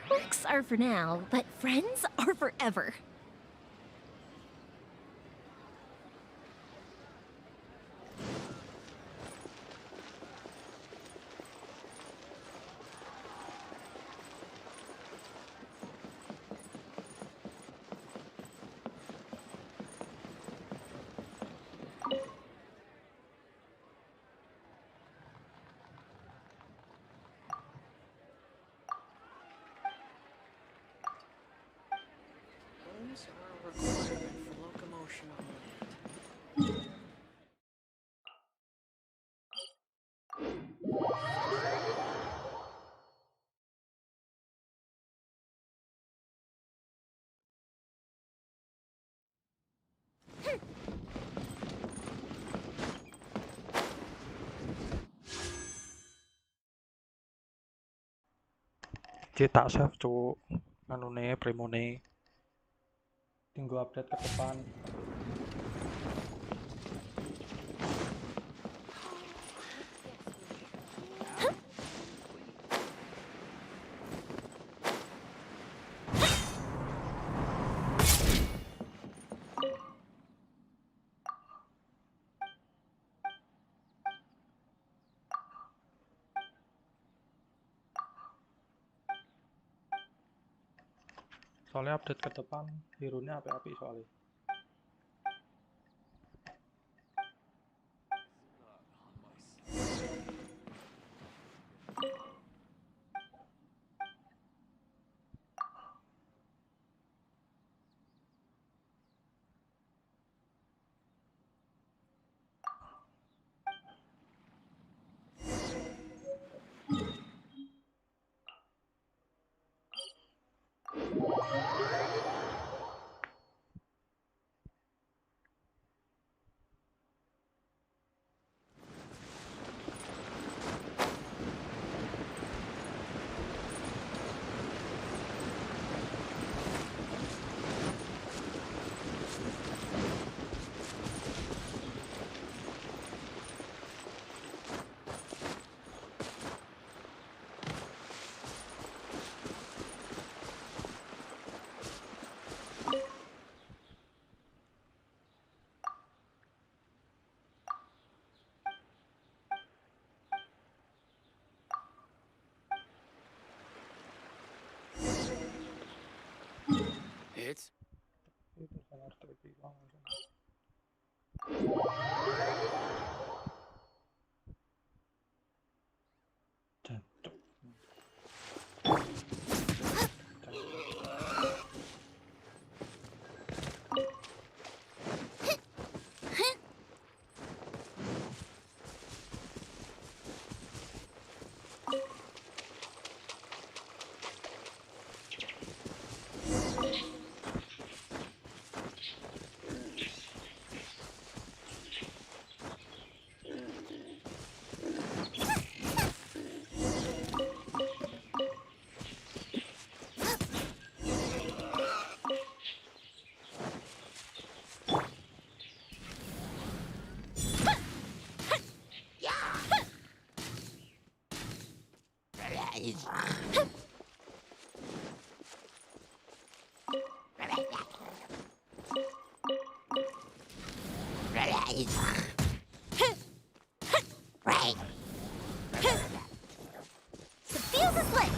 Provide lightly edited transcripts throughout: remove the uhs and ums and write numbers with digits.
Fireworks are for now, but friends are forever. Bones are a requirement for locomotion on land. Cetak save cuk anune primone tinggal update ke depan. Soalnya update ke depan hero-nya api-api soalnya. It's Itu saya harus terlebih langsung. Jantung. The fuse is lit!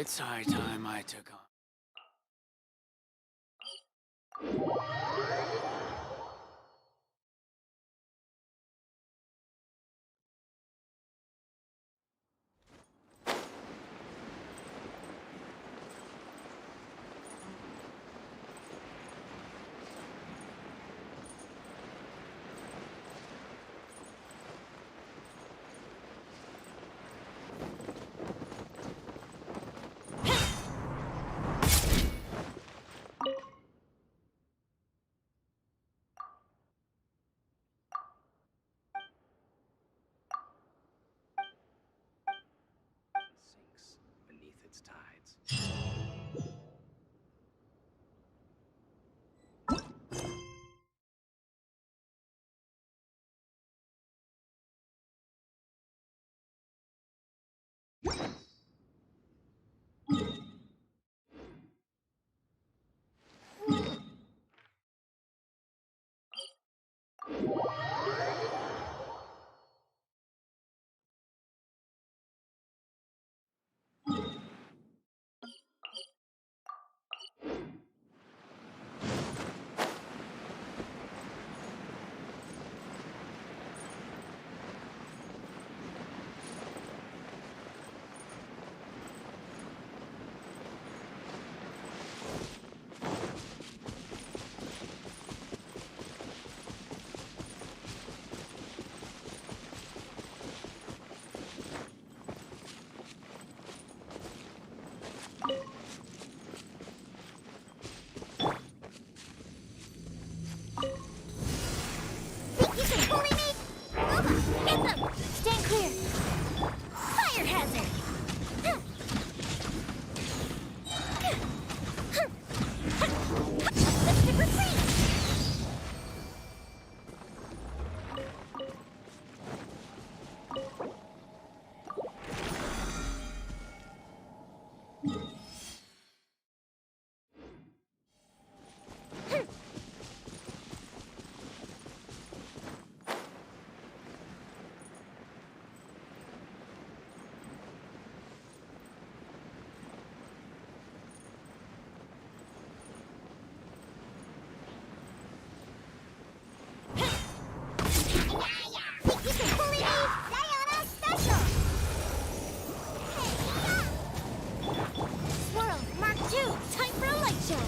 It's high time I took on. Sinks beneath its tides. Think you can bully me? Get them! Stand clear! Fire hazard! Let's get retreat! Think you can bully me? Diana Special! Swirl, Mark 2, time for a light show!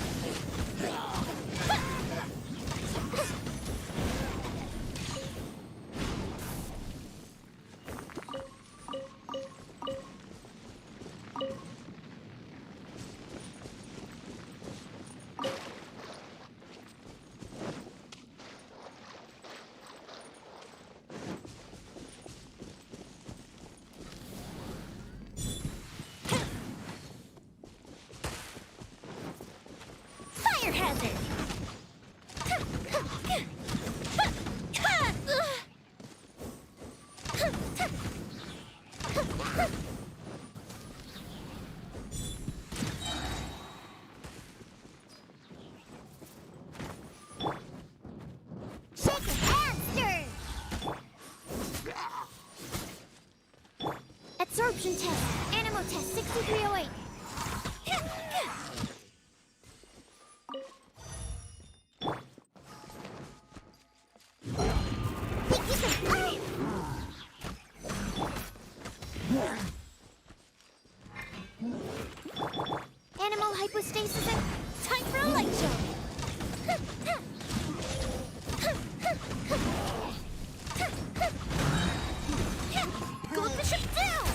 Fire hazard! Shake it and stir! Absorption test. Animal test 6308. Think you can... Animal hypostasis and time for a light show. Goldfish up down!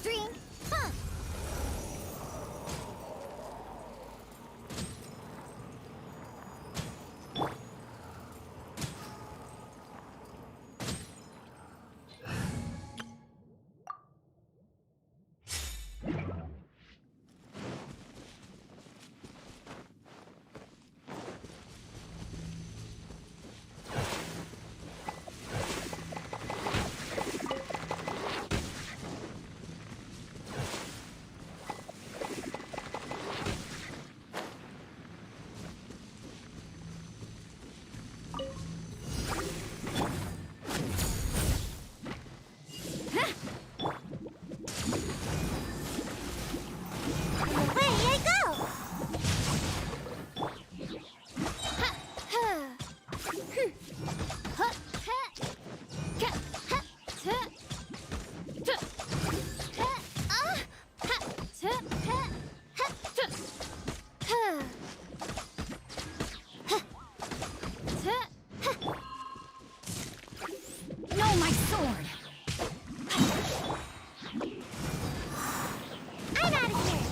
dream? Huh? No, my sword! I'm out of here!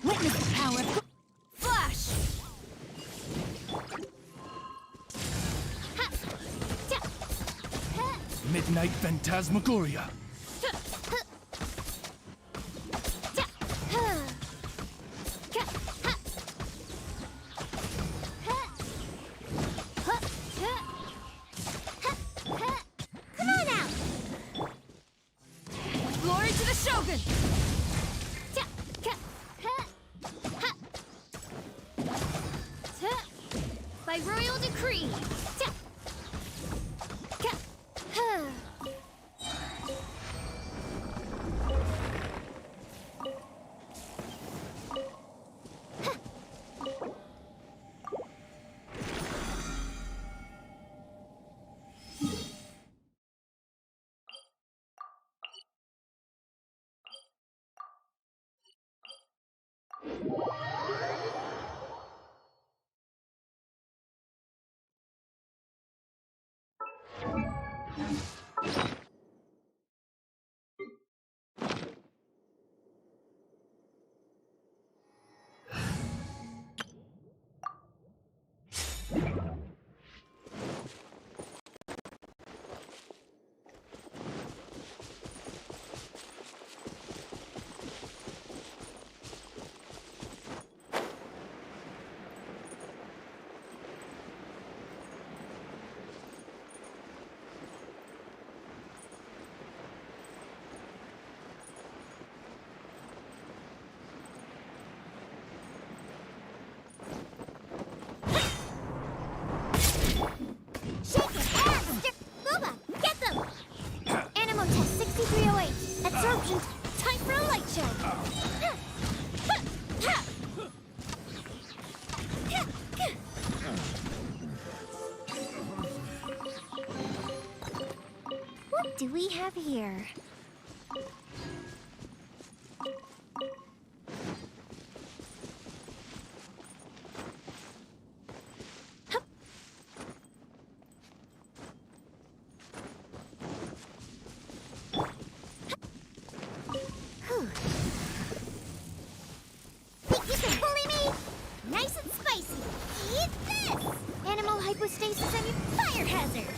Witness the power! Flash! Midnight Phantasmagoria. Come on out! Glory to the Shogun! By royal decree! Shake it! Booba, get them! Animal test 6308. Absorption. Time for a light show. What do we have here? Think you can bully me? Nice and spicy. Eat this! Animal hypostasis and your fire hazard.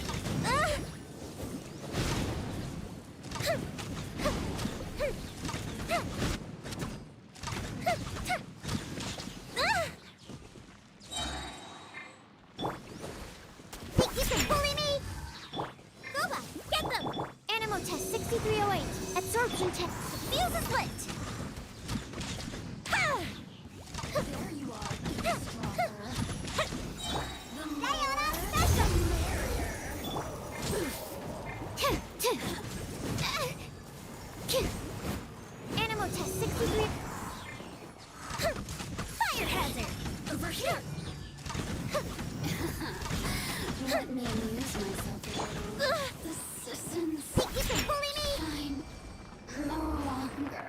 Think you can bully me? Booba, get them! Animal test 6308. Absorption test. Fuse is lit. There you are. Sayonara special. Animal test 63. Fire hazard. Over here. Let me amuse myself a little. The systems Think you can bully me? shine no longer.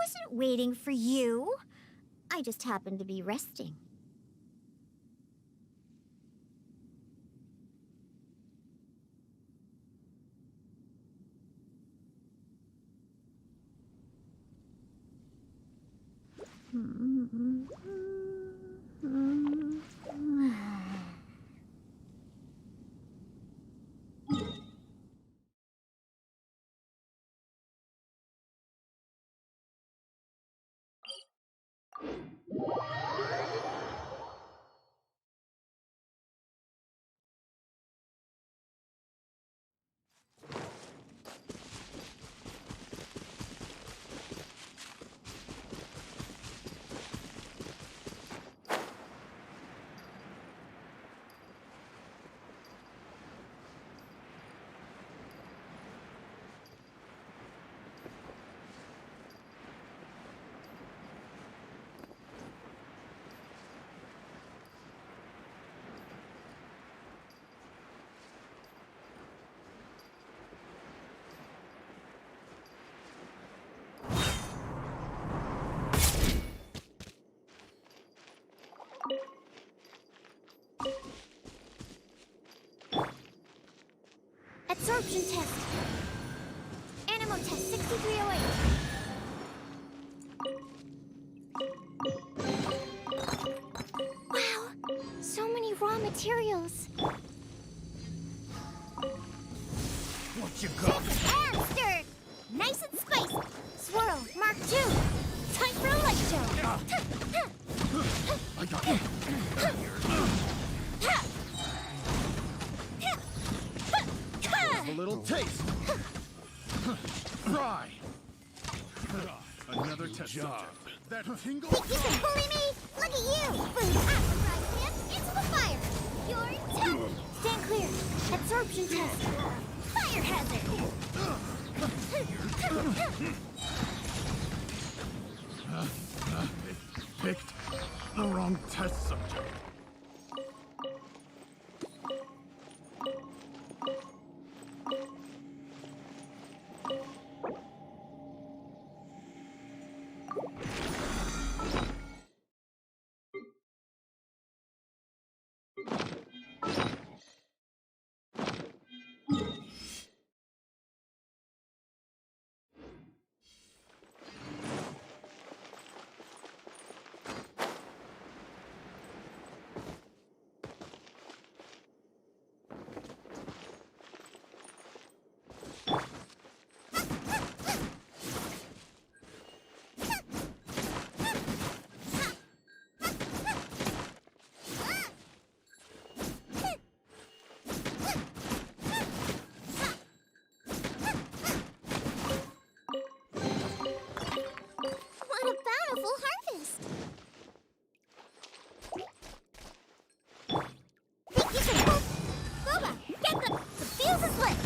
wasn't waiting for you. I just happened to be resting. Absorption test. Animal test 6308. Wow, so many raw materials. What you got? And stirred. Nice and spicy. Swirl, Mark II. Time for a light show. I got it. A little taste. Try. Another test job. That tingle. Think you can bully me? Look at you. Boom, surprise him into the fire. You're tough. Stand clear. Absorption test. Fire hazard. Picked the wrong test subject. What a bountiful harvest! Think you can move? Boba, get them! The fuse is lit!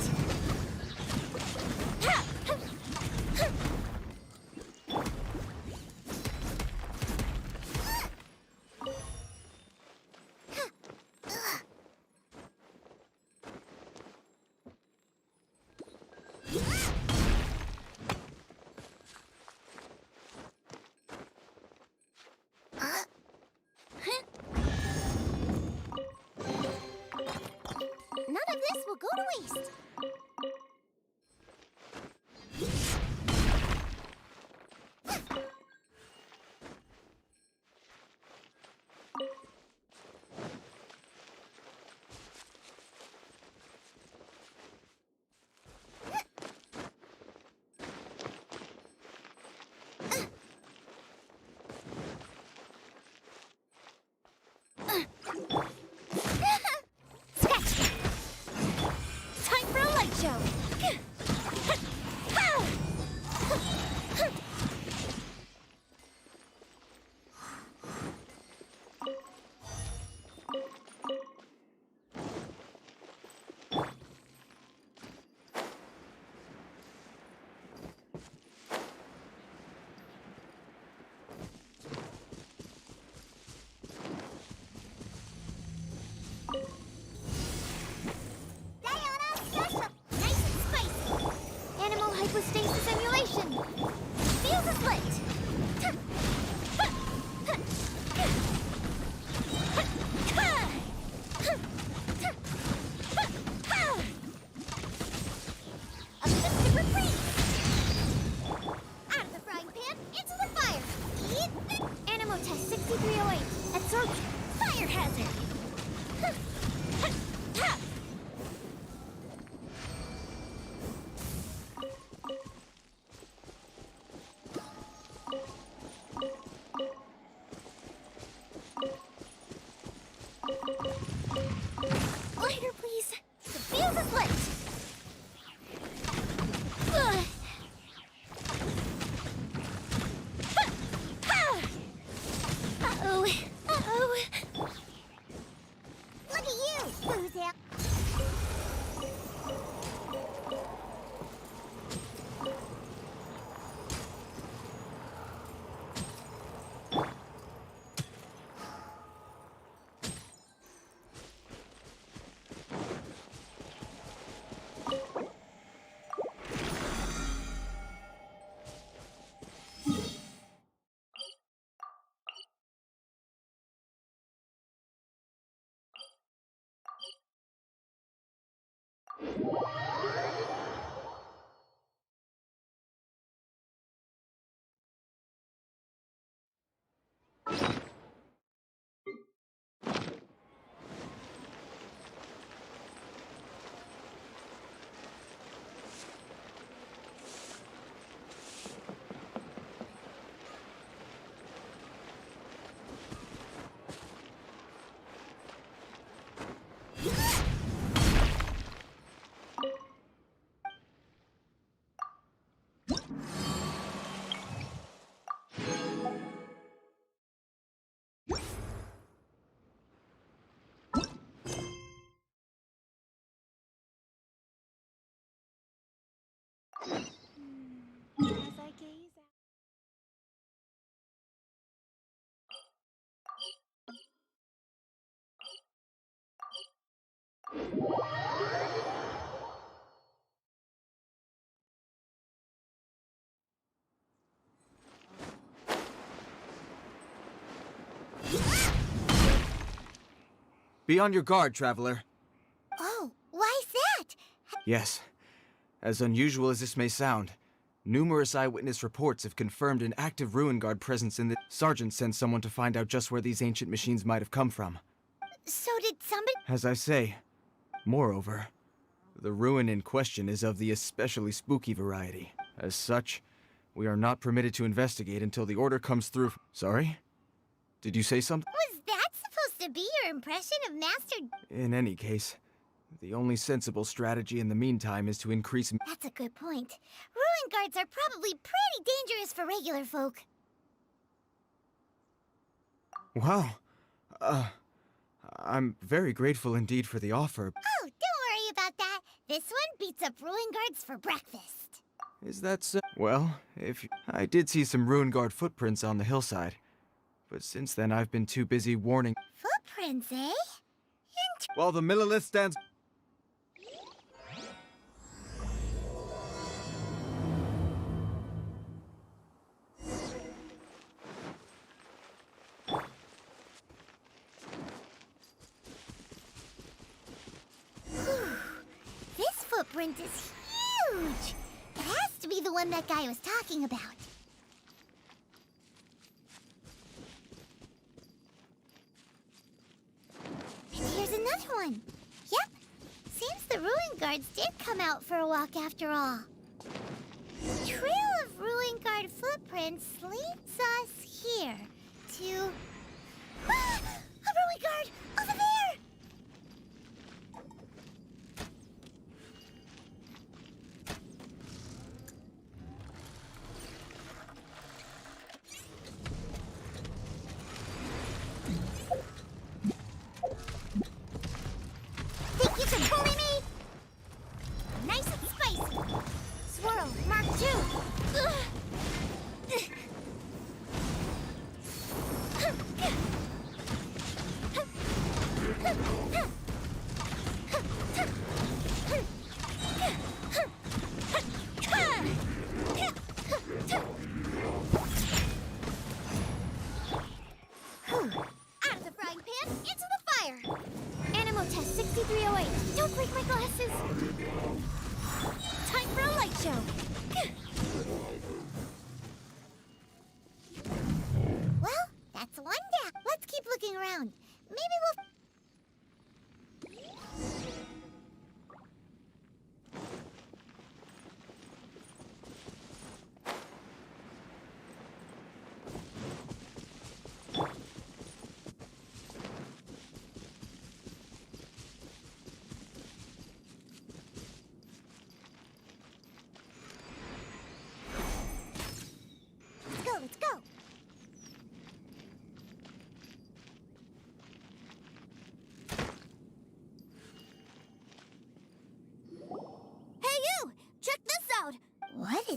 None of this will go to waste. Scratch! Time for a 2308. Absorption. Fire hazard. Lighter, please. The fuse is lit. Ugh. Uh-oh. Uh-oh. Look at you, Booze out. As I gaze out. Be on your guard, traveler. Oh, why's that? Yes. As unusual as this may sound, numerous eyewitness reports have confirmed an active Ruin Guard presence in the... Sergeant sent someone to find out just where these ancient machines might have come from. So did somebody... As I say, moreover, the ruin in question is of the especially spooky variety. As such, we are not permitted to investigate until the order comes through. Sorry? Did you say something? Was that supposed to be your impression of Master... In any case, the only sensible strategy in the meantime is to increase... That's a good point. Ruin guards are probably pretty dangerous for regular folk. Wow. I'm very grateful indeed for the offer. Oh, don't worry about that. This one beats up ruin guards for breakfast. Is that so? Well, I did see some Ruin Guard footprints on the hillside. But since then, I've been too busy warning... Footprints, eh? While the Millilith stands... This footprint is huge. It has to be the one that guy was talking about. And here's another one. Yep. Seems the ruin guards did come out for a walk after all. The trail of ruin guard footprints leads us here to... Ah! A ruin guard! Over there! Think you can bully me? Nice and spicy. Swirl, Mark 2. Ugh.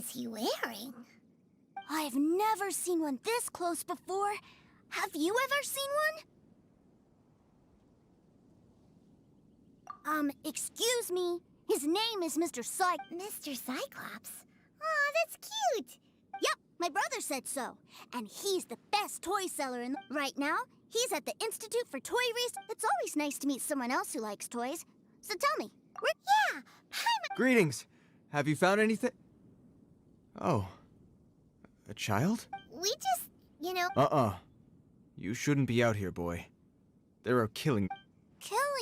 is he wearing? I've never seen one this close before. Have you ever seen one? Excuse me. His name is Mr. Mr. Cyclops? Aw, that's cute! Yep, my brother said so. And he's the best toy seller in right now. He's at the Institute for Toy Research. It's always nice to meet someone else who likes toys. So tell me, Yeah! Paimon! Greetings. Have you found anything? Oh. A child? We just, you know... You shouldn't be out here, boy. There are killing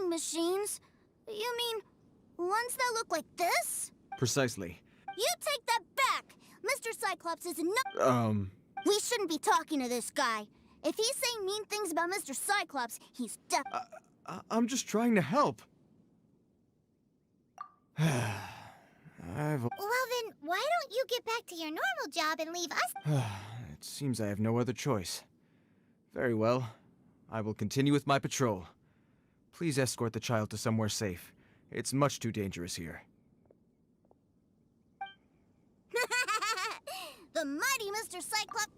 machines? You mean ones that look like this? Precisely. You take that back! Mr. Cyclops is not... We shouldn't be talking to this guy. If he's saying mean things about Mr. Cyclops, he's I'm just trying to help. Well then, why don't you get back to your normal job and leave us? It seems I have no other choice. Very well. I will continue with my patrol. Please escort the child to somewhere safe. It's much too dangerous here. The mighty Mr. Cyclops...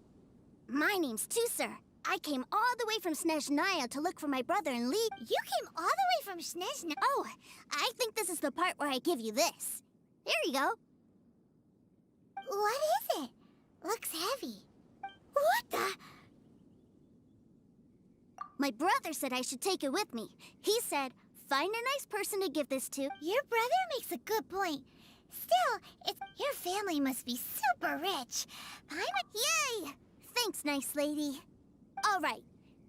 My name's Tusser. I came all the way from Snezhnaya to look for my brother and leave. You came all the way from Snezhnaya? Oh, I think this is the part where I give you this. Here you go. What is it? Looks heavy. What the? My brother said I should take it with me. He said, find a nice person to give this to. Your brother makes a good point. Still, your family must be super rich. Yay! Thanks, nice lady. All right.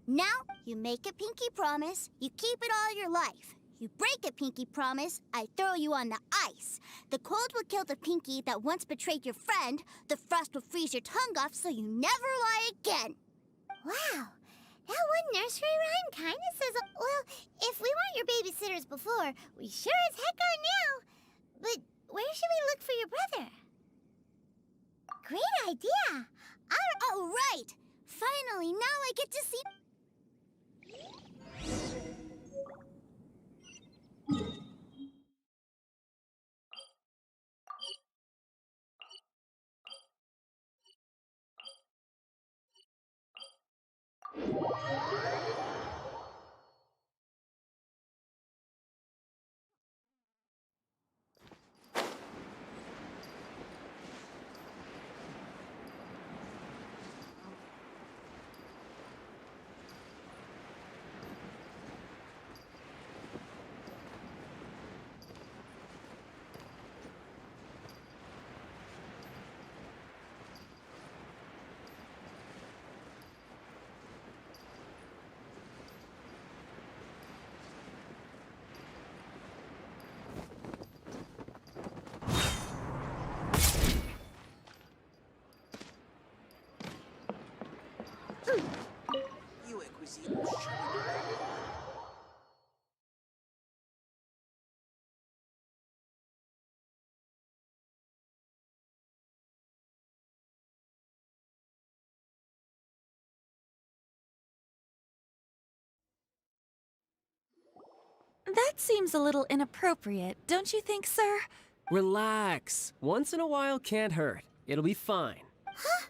Now, you make a pinky promise. You keep it all your life. You break a pinky promise, I throw you on the ice. The cold will kill the pinky that once betrayed your friend. The frost will freeze your tongue off so you never lie again. Wow. That one nursery rhyme kind of says, well, if we weren't your babysitters before, we sure as heck are now. But where should we look for your brother? Great idea. Oh, right. Finally, now I get to see... You exquisite. That seems a little inappropriate, don't you think, sir? Relax. Once in a while can't hurt. It'll be fine. Huh?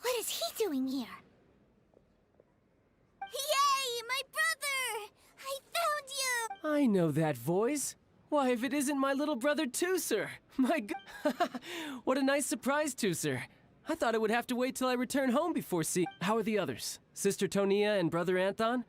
What is he doing here? Yay, my brother! I found you! I know that voice. Why, if it isn't my little brother Tusser. My what a nice surprise, Tusser. I thought I would have to wait till I return home before How are the others? Sister Tonia and brother Anton?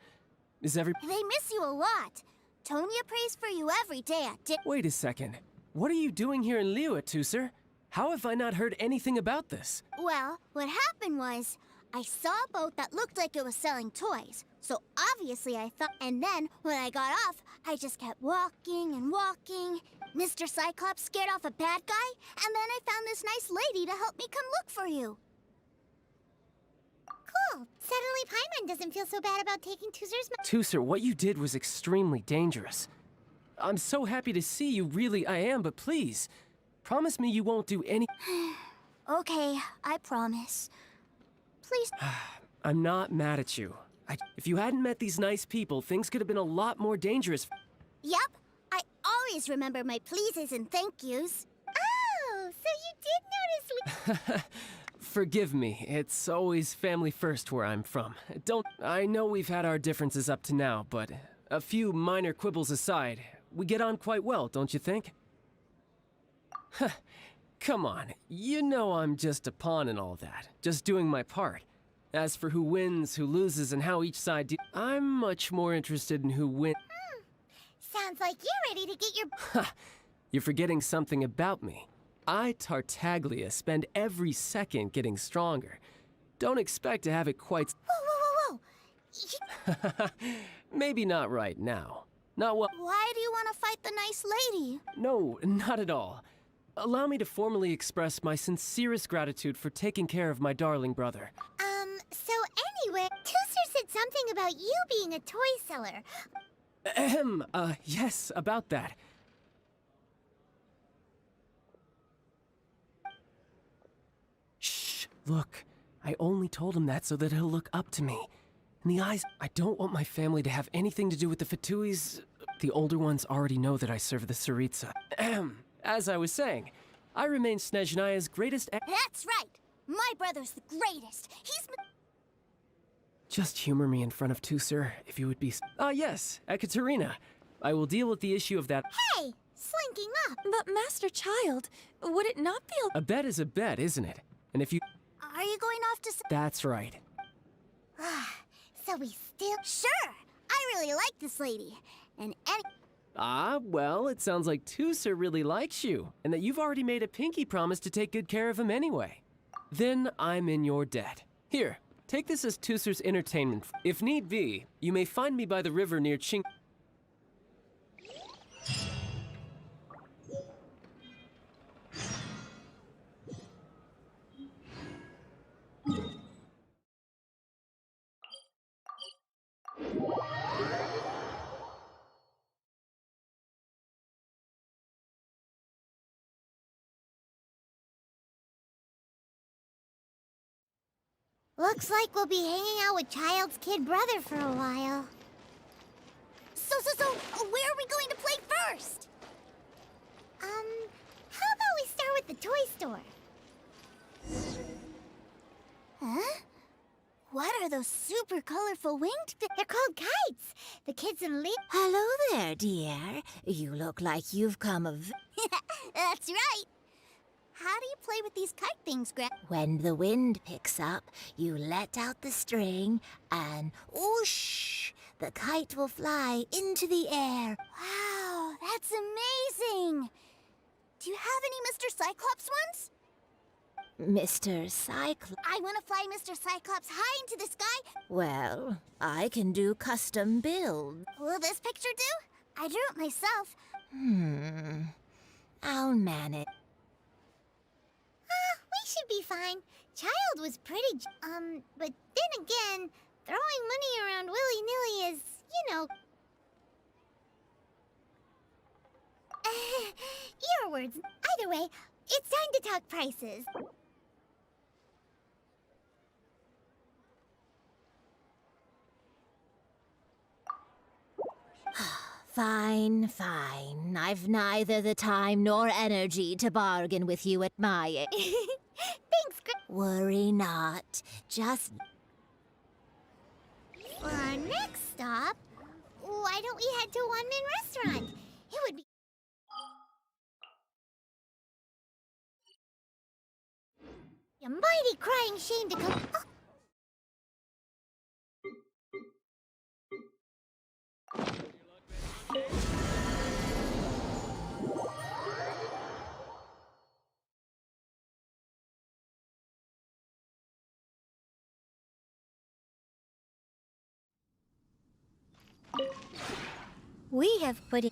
Is every... They miss you a lot. Tonia prays for you every day at Wait a second. What are you doing here in Liyue, Tusser? How have I not heard anything about this? Well, what happened was, I saw a boat that looked like it was selling toys. So obviously I thought, and then when I got off, I just kept walking and walking. Mr. Cyclops scared off a bad guy, and then I found this nice lady to help me come look for you. Cool. Suddenly Paimon doesn't feel so bad about taking Tusser's... Tusser, what you did was extremely dangerous. I'm so happy to see you, really I am, but please, promise me you won't do any... Okay, I promise. Please... I'm not mad at you. If you hadn't met these nice people, things could have been a lot more dangerous. Yep, I always remember my pleases and thank yous. Oh, so you did notice Forgive me, it's always family first where I'm from. I know we've had our differences up to now, but a few minor quibbles aside, we get on quite well, don't you think? Come on, you know I'm just a pawn in all that, just doing my part. As for who wins, who loses, and how each side I'm much more interested in who wins. Sounds like you're ready to get your... You're forgetting something about me. I, Tartaglia, spend every second getting stronger. Don't expect to have it quite... Whoa, whoa, whoa, whoa! Maybe not right now. Not what... Why do you want to fight the nice lady? No, not at all. Allow me to formally express my sincerest gratitude for taking care of my darling brother. So anyway, Tooster said something about you being a toy seller. Yes, about that. Shh, look. I only told him that so that he'll look up to me. In the eyes, I don't want my family to have anything to do with the Fatuis. The older ones already know that I serve the Tsaritsa. As I was saying, I remain Snezhnaya's greatest. That's right. My brother's the greatest. He's... Just humor me in front of Tooser, if you would be... yes, Ekaterina. I will deal with the issue of that... Hey, slinking up. But Master Child, would it not be A bet is a bet, isn't it? And if you... Are you going off to... That's right. So we still... Sure. I really like this lady. And Well, it sounds like Tooser really likes you, and that you've already made a pinky promise to take good care of him anyway. Then I'm in your debt. Here, take this as Tooser's entertainment. If need be, you may find me by the river near Ching... Looks like we'll be hanging out with Child's kid brother for a while. So, where are we going to play first? How about we start with the toy store? Huh? What are those super colorful winged... They're called kites. The kids in Hello there, dear. You look like you've come of... That's right. How do you play with these kite things, When the wind picks up, you let out the string and whoosh! The kite will fly into the air. Wow, that's amazing. Do you have any Mr. Cyclops ones? Mr. Cyclops... I want to fly Mr. Cyclops high into the sky. Well, I can do custom builds. Will this picture do? I drew it myself. I'll manage. We should be fine. Child was pretty... but then again, throwing money around willy-nilly is, you know... your words. Either way, it's time to talk prices. Fine, fine. I've neither the time nor energy to bargain with you at my age. Thanks, Worry not. Just... For our next stop, why don't we head to One Min Restaurant? It would be... a mighty crying shame to come... Oh. We have put it...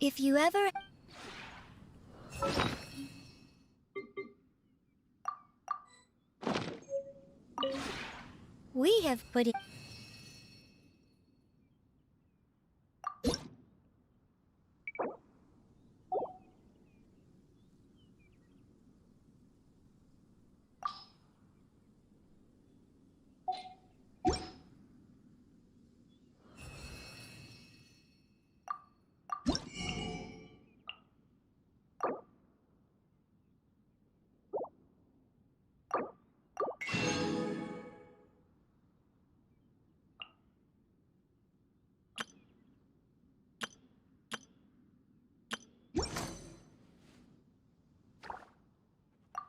If you ever... We have put it...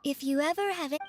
If you ever have it...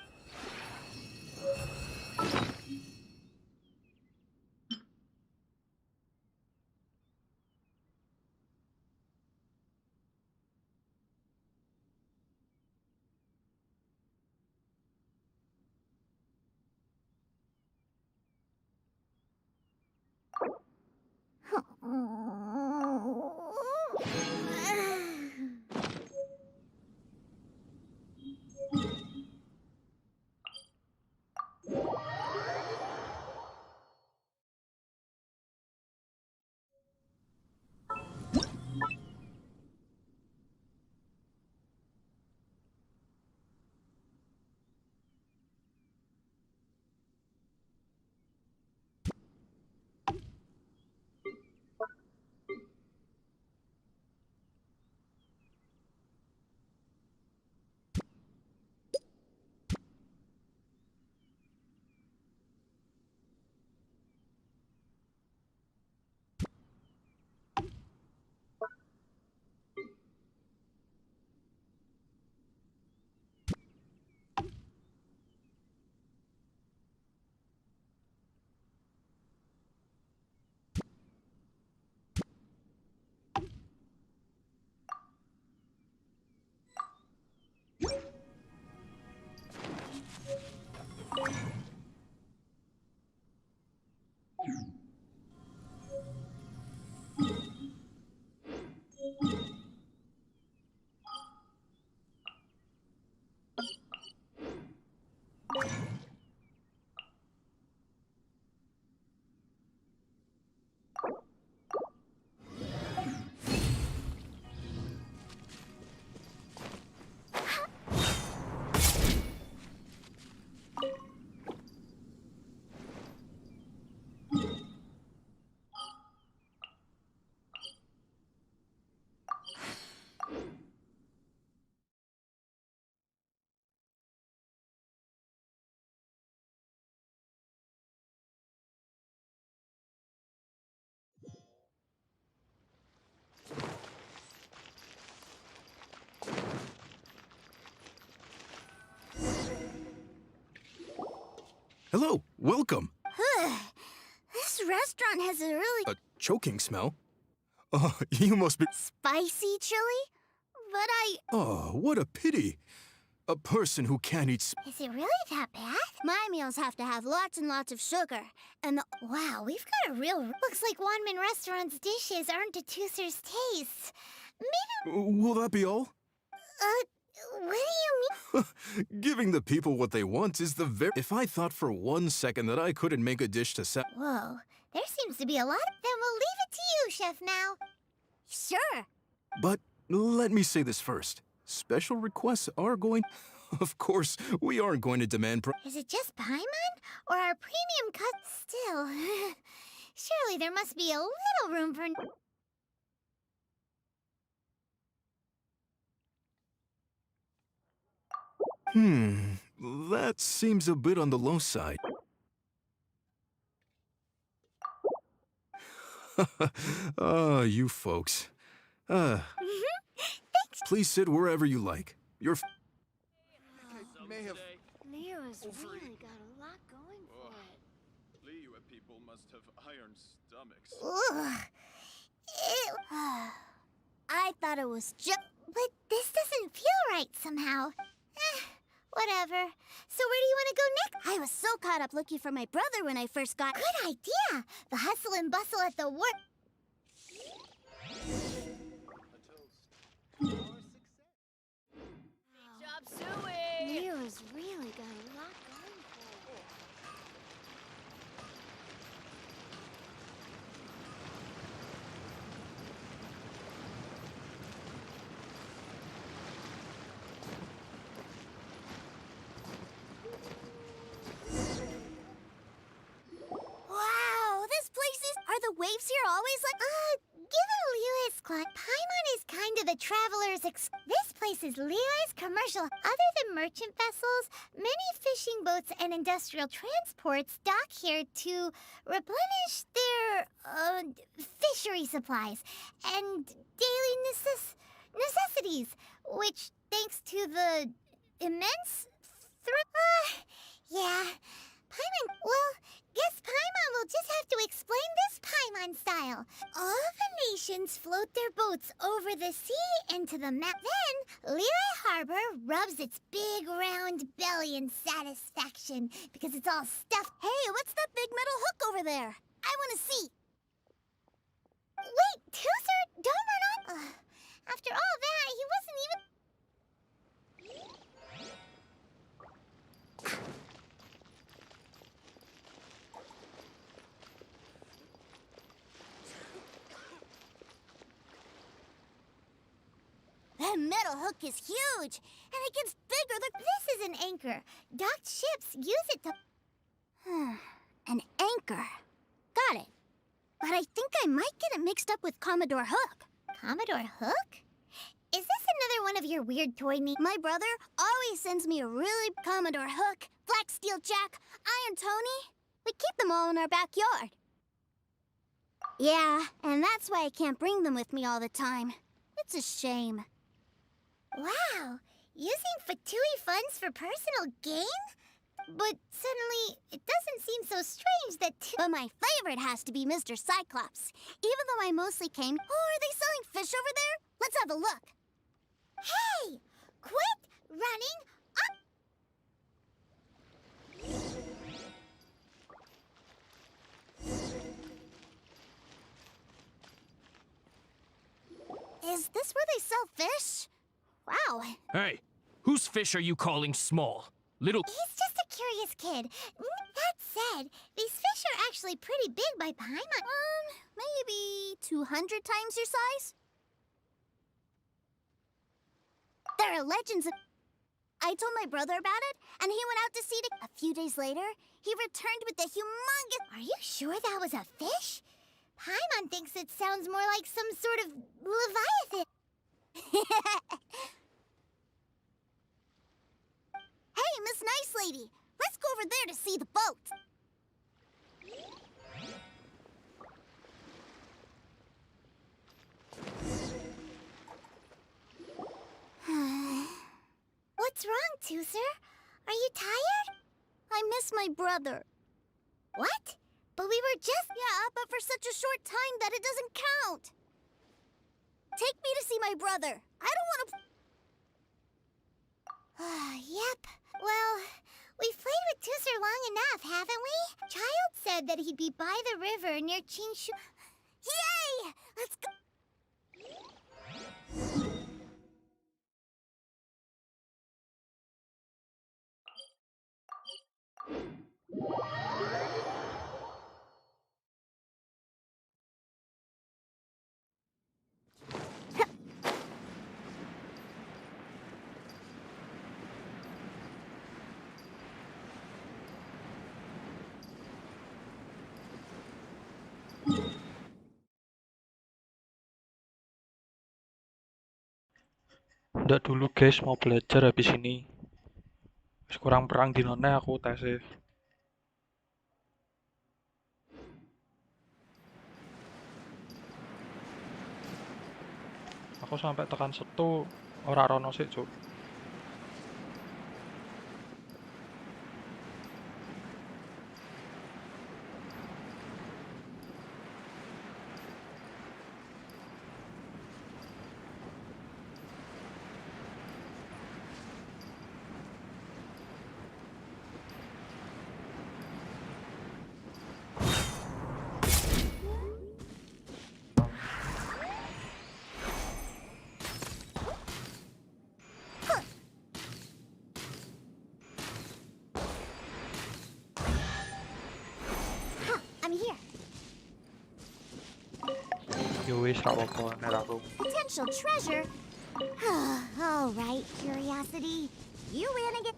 Hello, welcome. This restaurant has a really... A choking smell? Oh, you must be... spicy chili? But Oh, what a pity. A person who can't eat... Is it really that bad? my meals have to have lots and lots of sugar. And the... Wow, we've got a real... Looks like Wanman Restaurant's dishes aren't to Tooser's taste. Maybe... Will that be all? What do you mean? Giving the people what they want is the very... If I thought for 1 second that I couldn't make a dish to Whoa, there seems to be a lot. Then we'll leave it to you, Chef Mao. Sure. But let me say this first. Special requests are going... Of course, we aren't going to demand... Is it just Paimon? Or our premium cut still? Surely there must be a little room for... That seems a bit on the low side. Ah, you folks. Thanks. Please sit wherever you like. Your... Nero's really got a lot going for it. Liyue people must have iron stomachs. Ugh. I thought it was just... But this doesn't feel right somehow. Whatever. So where do you want to go next? I was so caught up looking for my brother when I first got... Good idea. The hustle and bustle at the work... lives here always like... Given Liyue's clock, Paimon is kind of the traveler's This place is Liyue's commercial. Other than merchant vessels, many fishing boats and industrial transports dock here to replenish their, fishery supplies and daily necessities, which, thanks to the immense yeah. Guess Paimon will just have to explain this Paimon style. All the nations float their boats over the sea into the map. Then, Liyue Harbor rubs its big round belly in satisfaction because it's all stuffed. Hey, what's that big metal hook over there? I want to see. Wait, Tooser, don't run off. After all that, he wasn't even... That metal hook is huge, and it gets bigger the... This is an anchor. Docked ships use it to... An anchor. Got it. But I think I might get it mixed up with Commodore Hook. Commodore Hook? Is this another one of your weird toy My brother always sends me a really Commodore Hook, Black Steel Jack, Iron Tony. We keep them all in our backyard. Yeah, and that's why I can't bring them with me all the time. It's a shame. Wow, using Fatui funds for personal gain? But suddenly, it doesn't seem so strange that... But my favorite has to be Mr. Cyclops. Even though I mostly came... Oh, are they selling fish over there? Let's have a look. Hey! Quit running up! Is this where they sell fish? Wow. Hey, whose fish are you calling small? Little... He's just a curious kid. That said, these fish are actually pretty big by Paimon. Maybe 200 times your size? There are legends of... I told my brother about it, and he went out to see it. A few days later, he returned with the humongous... Are you sure that was a fish? Paimon thinks it sounds more like some sort of leviathan. Hey, Miss Nice Lady, let's go over there to see the boat. What's wrong, Tooser? Are you tired? I miss my brother. What? But we were just... Yeah, but for such a short time that it doesn't count. Take me to see my brother. I don't want to... Yep. Well, we've played with Tooser long enough, haven't we? Child said that he'd be by the river near Chingshu. Yay! Let's go... Ndak dulu guys, mau belajar habis ini. Wis kurang perang dinone aku tesnya. Aku sampai tekan setu ora rono sik, Cuk. I'm here. Yo wis ra apa-apa nek aku. Potential treasure? All right, curiosity. You win again.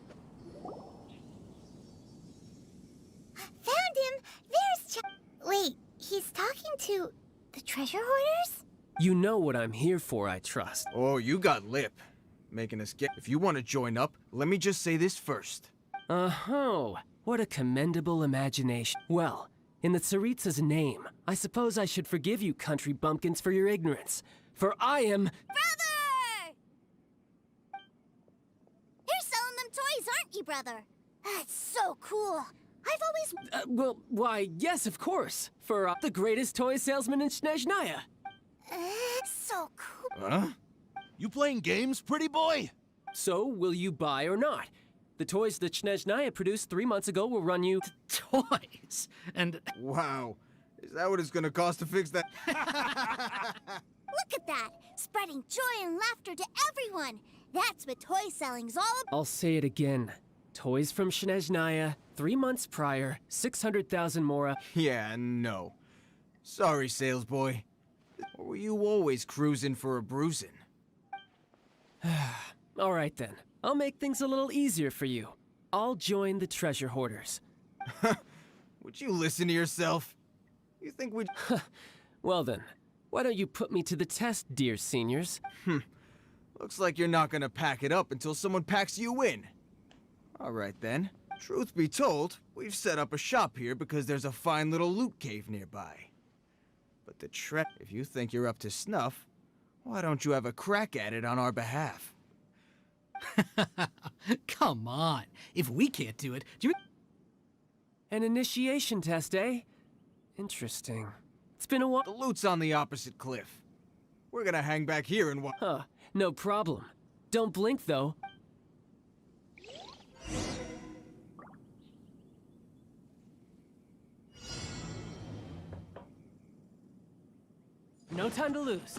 Found him! There's Wait, He's talking to the treasure hoarders? You know what I'm here for, I trust. Oh, you got lip. Making us get. If you want to join up, let me just say this first. Oh, what a commendable imagination. Well, in the Tsaritsa's name, I suppose I should forgive you country bumpkins for your ignorance. For I am... Brother! You're selling them toys, aren't you, brother? That's so cool. I've always... well, why, yes, of course. For the greatest toy salesman in Snezhnaya. So cool. Huh? You playing games, pretty boy? So, will you buy or not? The toys that Snezhnaya produced 3 months ago will run you... Toys? And... Wow. Is that what it's gonna cost to fix that? Look at that! Spreading joy and laughter to everyone! That's what toy selling's all about. I'll say it again. Toys from Snezhnaya, 3 months prior, 600,000 mora. Yeah, no. Sorry, sales boy. Or were you always cruising for a bruising? All right then. I'll make things a little easier for you. I'll join the treasure hoarders. Would you listen to yourself? You think we'd... Well then, why don't you put me to the test, dear seniors? Looks like you're not gonna pack it up until someone packs you in. All right then. Truth be told, we've set up a shop here because there's a fine little loot cave nearby. But if you think you're up to snuff, why don't you have a crack at it on our behalf? Come on. If we can't do it, do you... An initiation test, eh? Interesting. It's been a while. The loot's on the opposite cliff. We're gonna hang back here and Huh, no problem. Don't blink, though. No time to lose.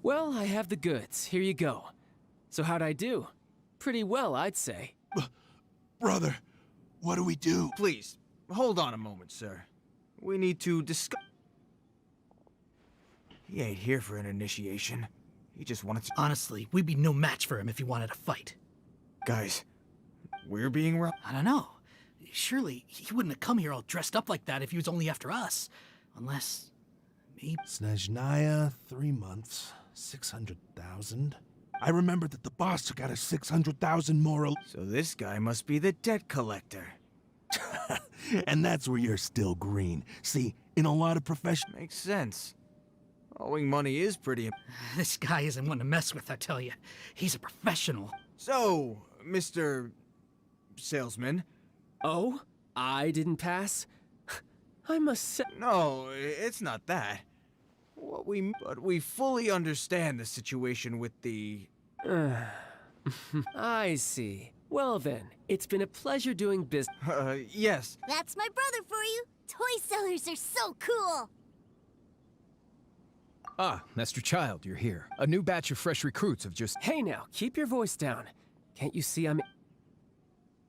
Well, I have the goods. Here you go. So how'd I do? Pretty well, I'd say. Brother, what do we do? Please, hold on a moment, sir. We need to discuss... He ain't here for an initiation. He just wanted to... Honestly, we'd be no match for him if he wanted to fight. Guys, we're being robbed. I don't know. Surely, he wouldn't have come here all dressed up like that if he was only after us. Unless... maybe... Snezhnaya, 3 months, 600,000. I remember that the boss took out a 600,000 moral... So this guy must be the debt collector. And that's where you're still green. See, in a lot of professions... Makes sense. Owing money is pretty... This guy isn't one to mess with, I tell you. He's a professional. So, Mr. Salesman... Oh? I didn't pass? I must say... No, it's not that. But we fully understand the situation with the... I see. Well then, it's been a pleasure doing business. Yes. That's my brother for you. Toy sellers are so cool. Ah, Master Child, you're here. A new batch of fresh recruits have just... Hey now, keep your voice down. Can't you see I'm...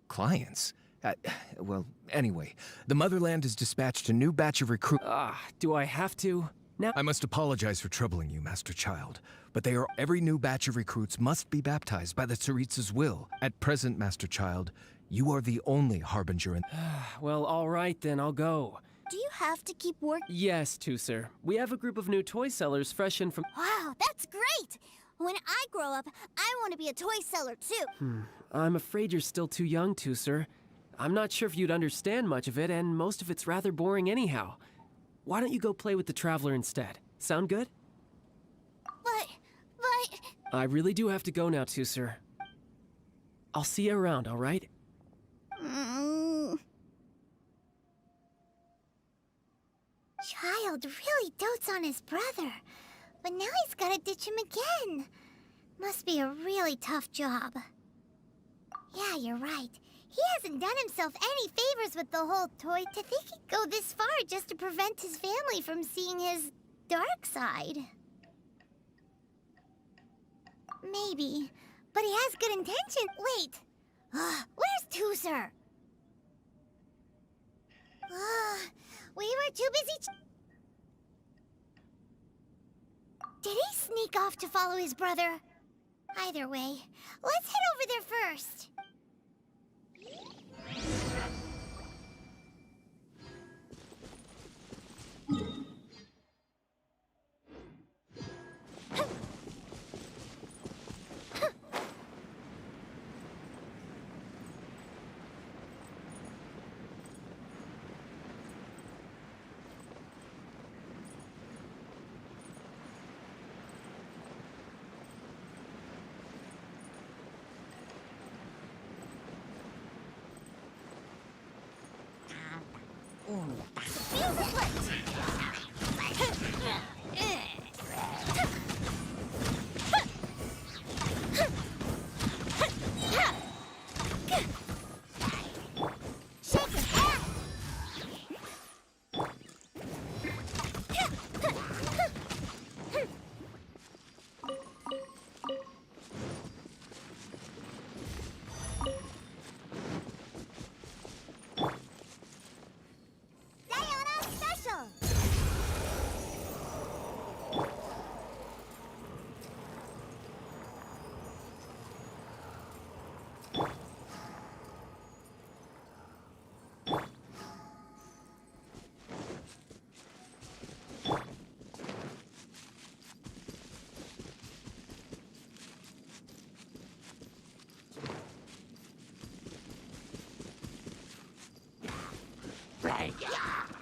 Clients? Well, anyway, the Motherland has dispatched a new batch of recruits... do I have to? Now... I must apologize for troubling you, Master Child, but every new batch of recruits must be baptized by the Tsaritsa's will. At present, Master Child, you are the only harbinger in... Well, all right then, I'll go. Do you have to keep working? Yes, sir. We have a group of new toy sellers fresh in from... Wow, that's great! When I grow up, I want to be a toy seller too. I'm afraid you're still too young to, sir. I'm not sure if you'd understand much of it, and most of it's rather boring anyhow. Why don't you go play with the Traveler instead? Sound good? But... I really do have to go now, too, sir. I'll see you around, all right? Child really dotes on his brother, but now he's gotta ditch him again. Must be a really tough job. Yeah, you're right. He hasn't done himself any favors with the whole toy. To think he'd go this far just to prevent his family from seeing his dark side. Maybe, but he has good intention. Wait, where's Tooser? We were too busy. Did he sneak off to follow his brother? Either way, let's head over there first.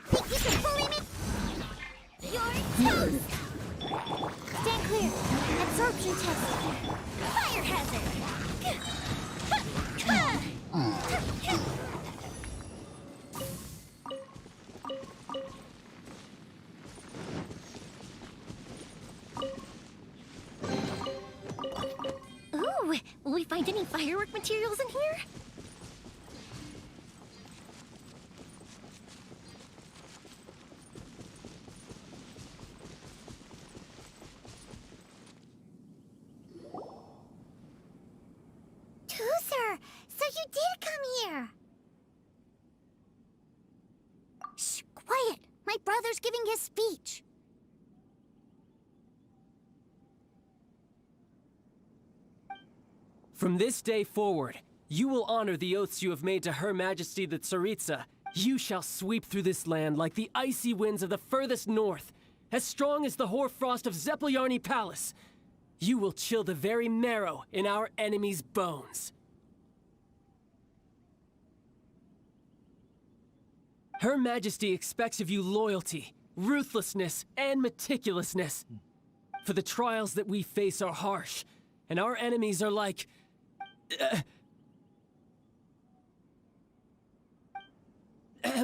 Think you can bully me? You're toast! Stand clear. Absorption test. Fire hazard. Ooh, will we find any firework materials in here? So you did come here. Shh, quiet. My brother's giving his speech. From this day forward, you will honor the oaths you have made to Her Majesty the Tsaritsa. You shall sweep through this land like the icy winds of the furthest north, as strong as the hoarfrost of Zeppeljärni Palace. You will chill the very marrow in our enemies' bones. Her Majesty expects of you loyalty, ruthlessness, and meticulousness. For the trials that we face are harsh, and our enemies are like...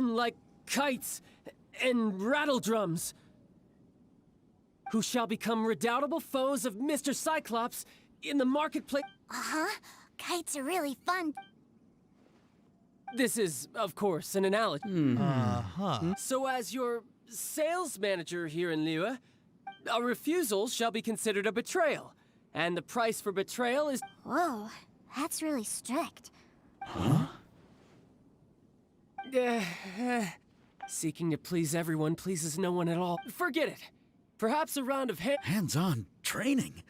like kites and rattle drums, who shall become redoubtable foes of Mr. Cyclops in the marketplace. Kites are really fun. This is, of course, an analogy. So as your sales manager here in Liyue, a refusal shall be considered a betrayal. And the price for betrayal is... Whoa, that's really strict. Seeking to please everyone pleases no one at all. Forget it. Perhaps a round of hands-on training.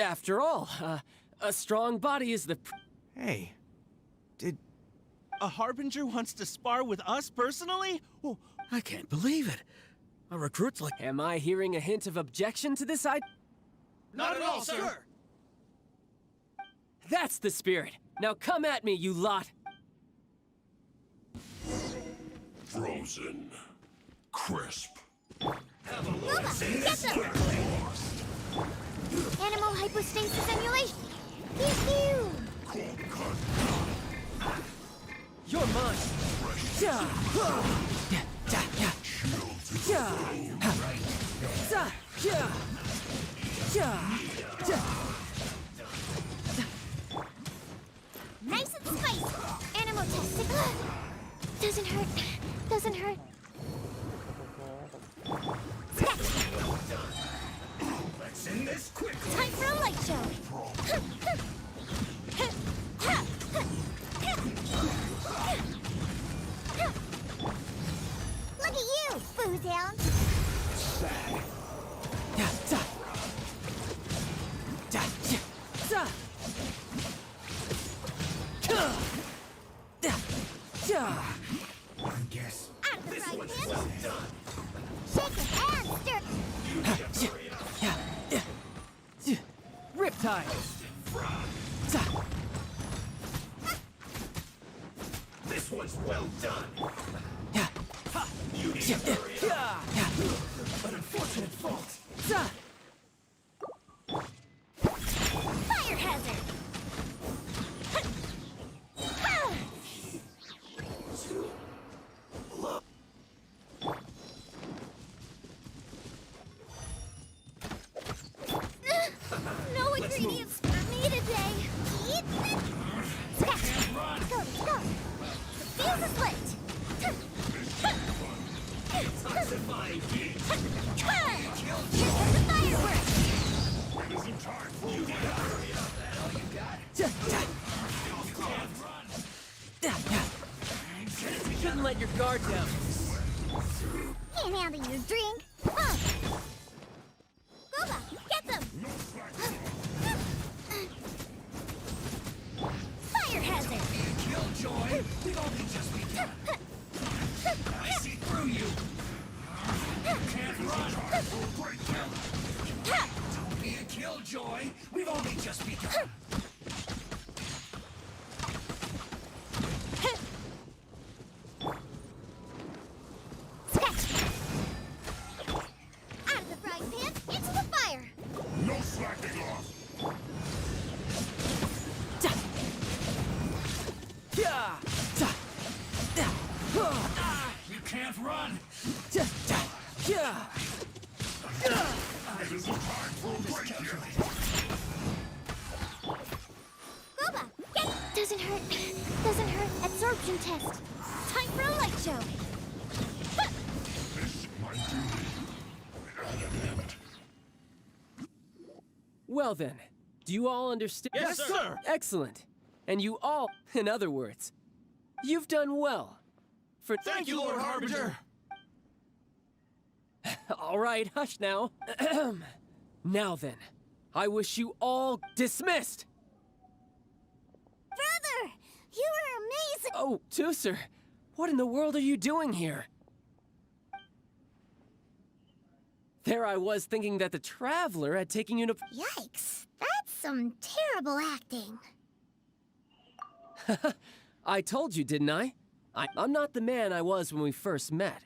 After all, a strong body is the... Hey, did... A Harbinger wants to spar with us personally? Oh, I can't believe it. A recruit's like... Am I hearing a hint of objection to this idea? Not at all, sir! That's the spirit. Now come at me, you lot! Frozen. Crisp. Get them! Animal hypostasis emulation. Pew pew! You're mine! Yeah. Yeah. Yeah. Yeah. Yeah. Yeah. Yeah. Yeah. Nice and spicy. Animal test. Doesn't hurt. Doesn't hurt. Let's end this quickly. Time for a light show. Look at you, Foozhound. Yeah. Yeah. Yeah. Yeah. Yeah. Yeah. I guess Out of the frying pan. Shake it and stir. Yeah. Yeah. Yeah. Riptide. this one's well done. Yeah. You need to hurry up. Yeah. An unfortunate fault. Fire hazard. No ingredients for me today. Eat it. Go, go. The fuse is lit. Intensifying heat. Here comes the fireworks. It isn't time for you. Need to hurry up. That all you got? Shouldn't let your guard down. Can't handle your drink. Boba, get them. Fire hazard. Killjoy. We've only just begun. I see through you. You can't run. Don't be a killjoy. We've only just begun. Out of the frying pan, into the fire. No slacking off. Yeah. You can't run. Yeah. It isn't time for a break here. Boba, get. Doesn't hurt. Doesn't hurt. Absorption test. Time for a light show. This might do it. Well then, do you all understand? Yes, sir. Excellent. And you all, in other words, you've done well. For Thank you, Lord Harbinger. All right, hush now. Now then, I wish you all dismissed. Brother, you are amazing. Oh, Tooser, what in the world are you doing here? There I was thinking that the Traveler had taken you to... Yikes, that's some terrible acting. I told you, didn't I? I'm not the man I was when we first met.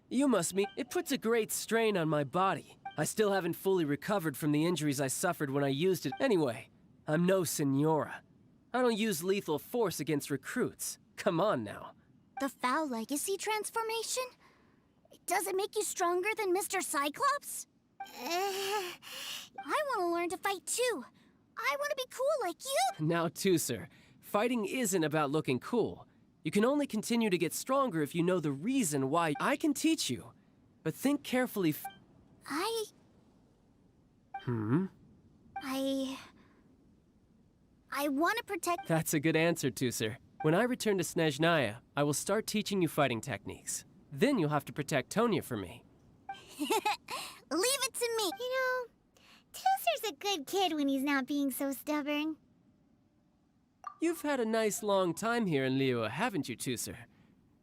You must mean it puts a great strain on my body. I still haven't fully recovered from the injuries I suffered when I used it. Anyway, I'm no Senora. I don't use lethal force against recruits. Come on now. The Foul Legacy transformation? Does it make you stronger than Mr. Cyclops? I want to learn to fight too. I want to be cool like you. Now, Tooser, fighting isn't about looking cool. You can only continue to get stronger if you know the reason why. I can teach you, but think carefully. I want to protect... That's a good answer, Tooser. When I return to Snezhnaya, I will start teaching you fighting techniques. Then you'll have to protect Tonya for me. Leave it to me. You know, Tooser's a good kid when he's not being so stubborn. You've had a nice long time here in Liyue, haven't you, Tooser?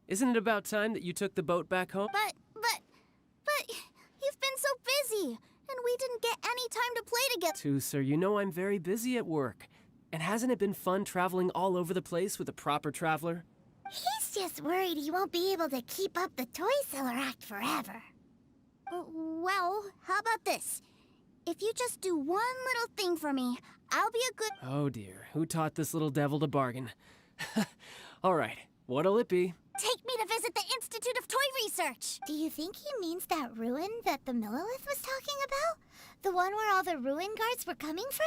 Isn't it about time that you took the boat back home? But you've been so busy, And we didn't get any time to play together. Tusser, you know I'm very busy at work. And hasn't it been fun traveling all over the place with a proper traveler? He's just worried he won't be able to keep up the toy seller act forever. Well, how about this? If you just do one little thing for me, I'll be a good... Oh dear, who taught this little devil to bargain? All right, what'll it be? Take me to visit the Institute of Toy Research! Do you think he means that ruin that the Millilith was talking about? The one where all the ruin guards were coming from?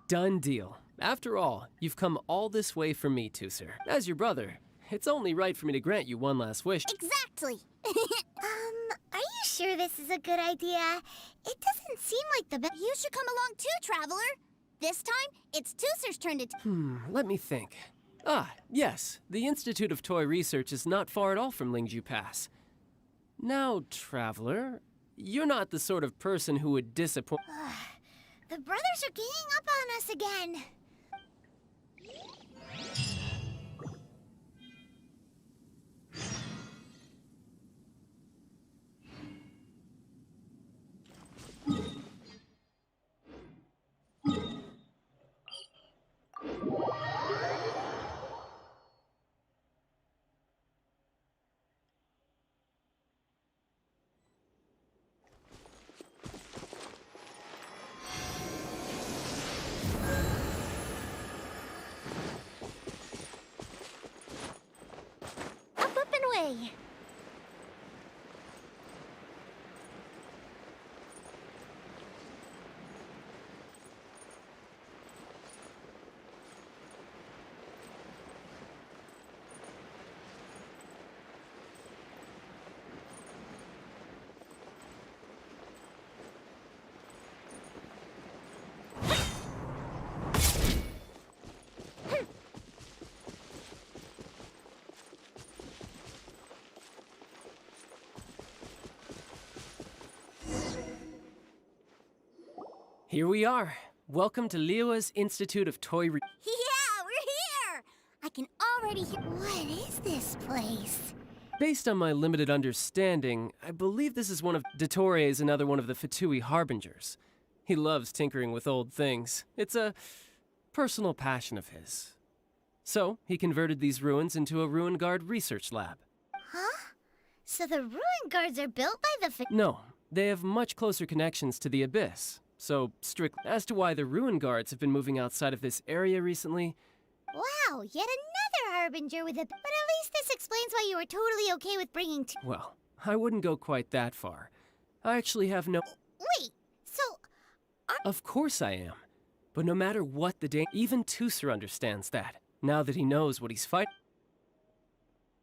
Done deal. After all, you've come all this way for me, Tusser. As your brother, it's only right for me to grant you one last wish. Exactly! Are you sure this is a good idea? It doesn't seem like the best. You should come along too, Traveler! This time, it's Tusser's turn to... Let me think. Ah, yes, the Institute of Toy Research is not far at all from Lingju Pass. Now, Traveler, you're not the sort of person who would disappoint... The brothers are ganging up on us again. Up and away! Here we are. Welcome to Liyue's Institute of Toy Research. Yeah, we're here! I can already hear... What is this place? Based on my limited understanding, I believe this is one of Dottore is another one of the Fatui Harbingers. He loves tinkering with old things. It's a personal passion of his. So, he converted these ruins into a Ruin Guard research lab. Huh? So the ruin guards are built by the... No, they have much closer connections to the Abyss. So, strict as to why the Ruin Guards have been moving outside of this area recently. Wow, yet another Harbinger with a... But at least this explains why you were totally okay with bringing two... Well, I wouldn't go quite that far. I actually have no... Wait, so... Of course I am. But no matter what the day... Even Tusser understands that, now that he knows what he's fighting.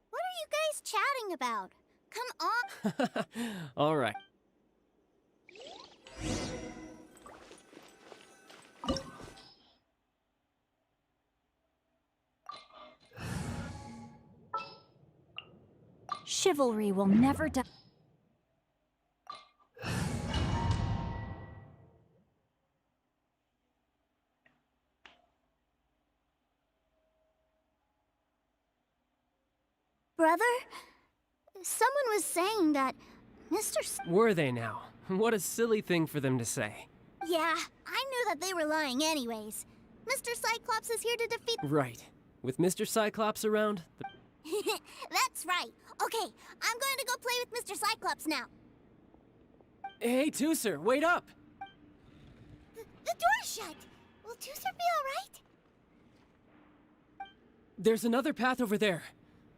What are you guys chatting about? Come on! All right. Chivalry will never die. Brother? Someone was saying that Were they now? What a silly thing for them to say. Yeah, I knew that they were lying anyways. Mr. Cyclops is here to defeat... Right. With Mr. Cyclops around, That's right. Okay, I'm going to go play with Mr. Cyclops now. Hey, Tusser, wait up! The door's shut. Will Tusser be all right? There's another path over there.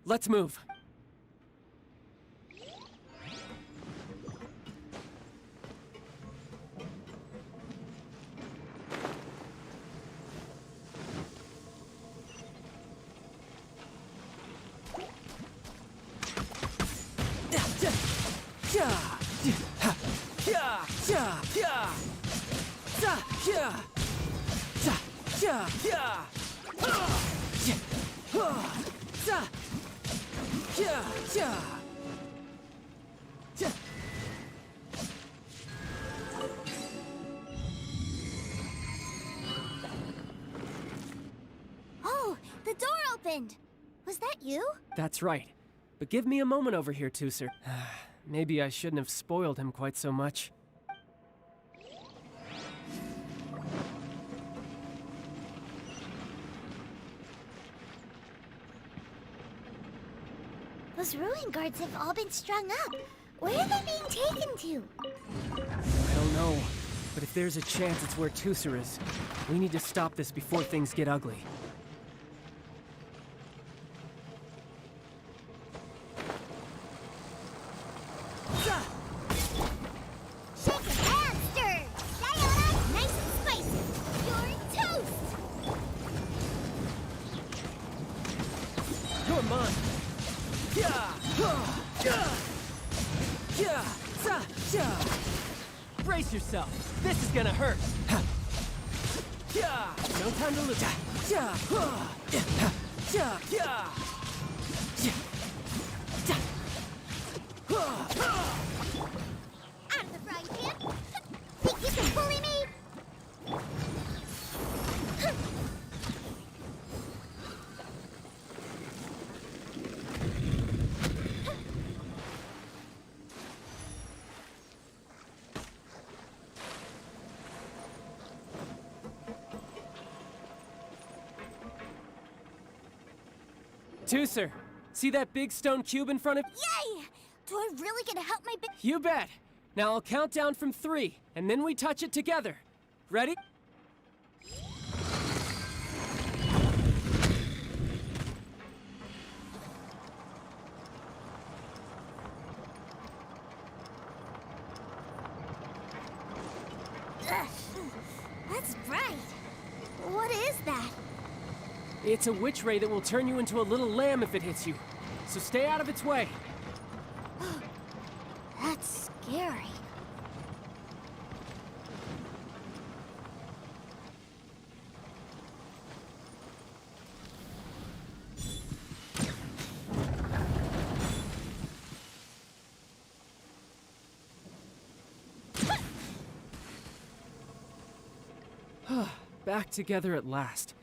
Let's move. Oh, the door opened. Was that you? That's right. But give me a moment over here, Tusser. Maybe I shouldn't have spoiled him quite so much. Those ruin guards have all been strung up. Where are they being taken to? I don't know, but if there's a chance it's where Tusser is, we need to stop this before things get ugly. Shake a hamster! Sayonara, nice and spicy. You're toast! You're mine! Brace yourself! This is gonna hurt! No time to lose! Out of the frying pan! Think you can bully me? Tusser, see that big stone cube in front of— Yay! Do I really get to help my big— You bet! Now I'll count down from 3, and then we touch it together. Ready? Ugh, that's bright. What is that? It's a witch ray that will turn you into a little lamb if it hits you. So stay out of its way. That's scary. Back together at last.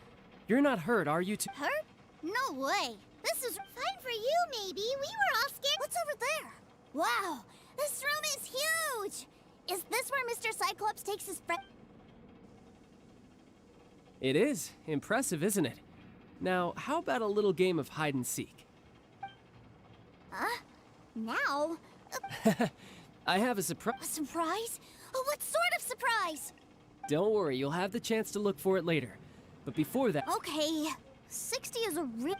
You're not hurt, are you? Hurt? No way. This is fine for you, maybe. We were all scared. What's over there? Wow, this room is huge. Is this where Mr. Cyclops takes his friend? It is. Impressive, isn't it? Now, how about a little game of hide and seek? Huh? Now? I have a surprise. A surprise? Oh, what sort of surprise? Don't worry, you'll have the chance to look for it later. But before that— Okay, 60 is a real—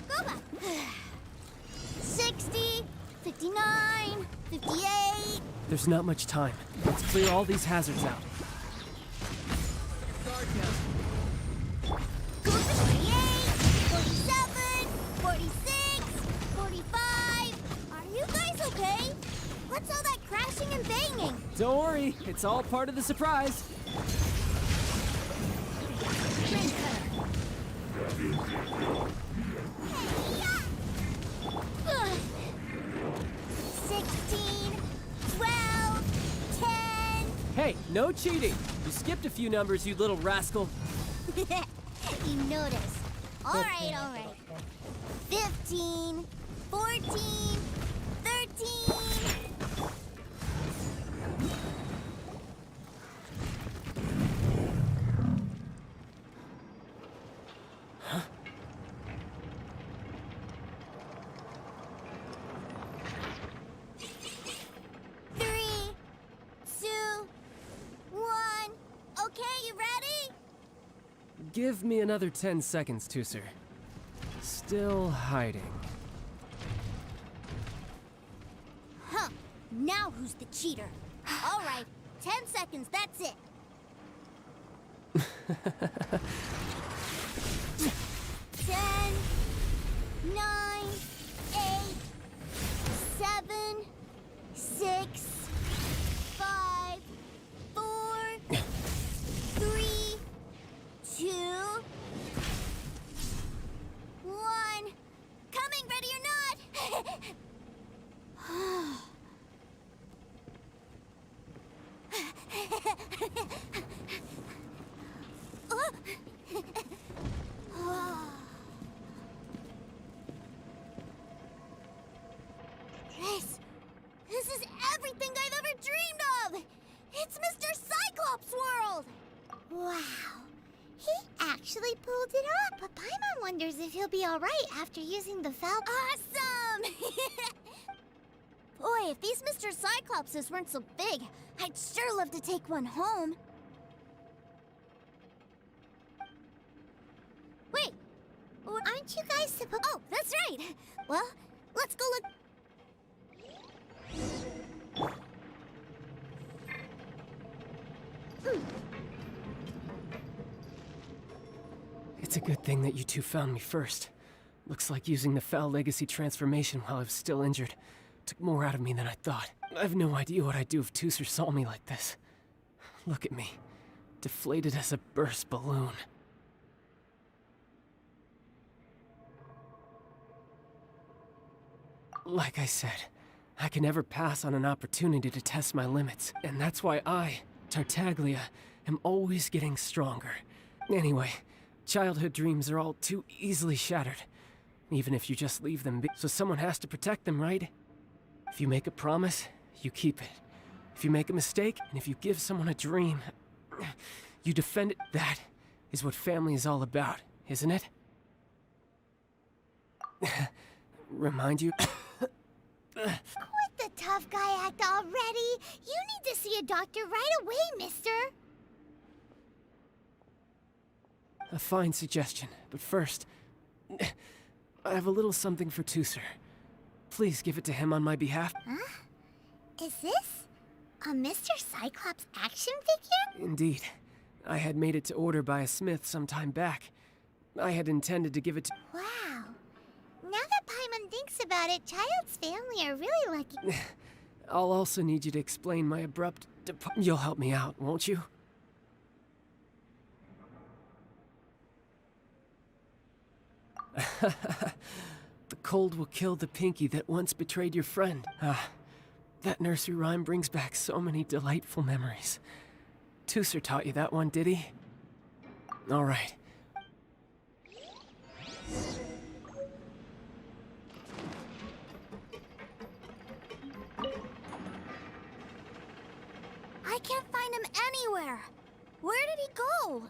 Go back. 60, 59, 58. there's not much time. Let's clear all these hazards out. Go for 48, 47, 46, 45. Are you guys okay? What's all that crashing and banging? Don't worry, it's all part of the surprise. Ugh. 16, 12, 10. Hey, no cheating. You skipped a few numbers, you little rascal. You noticed. All right. 15, 14, 13. Huh? Three, 2, 1. Okay, you ready? Give me another 10 seconds, Tusser. Still hiding. Huh. Now who's the cheater? All right, 10 seconds, that's it. 10, 9, 8, 7, 6, 5, 4, 3, 2, 1. Coming, ready or not? Wow. He actually pulled it off. But Paimon wonders if he'll be alright after using the foul. Awesome! Boy, if these Mr. Cyclopses weren't so big, I'd sure love to take one home. Wait! Aren't you guys supposed... Oh, that's right! Well, let's go look... It's a good thing that you two found me first. Looks like using the Foul Legacy transformation while I was still injured took more out of me than I thought. I have no idea what I'd do if Tusser saw me like this. Look at me, deflated as a burst balloon. Like I said, I can never pass on an opportunity to test my limits, and that's why I, Tartaglia, am always getting stronger. Anyway, childhood dreams are all too easily shattered, even if you just leave them be. So someone has to protect them, right? If you make a promise, you keep it. If you make a mistake, and if you give someone a dream, you defend it. That is what family is all about, isn't it? Remind you... Quit the tough guy act already! You need to see a doctor right away, mister! A fine suggestion, but first... I have a little something for Tusser. Please give it to him on my behalf. Huh? Is this a Mr. Cyclops action figure? Indeed. I had made it to order by a smith some time back. I had intended to give it to... Wow. Now that Paimon thinks about it, Child's family are really lucky. I'll also need you to explain my abrupt You'll help me out, won't you? The cold will kill the pinky that once betrayed your friend. Ah, that nursery rhyme brings back so many delightful memories. Tusser taught you that one, did he? All right. I can't find him anywhere. Where did he go?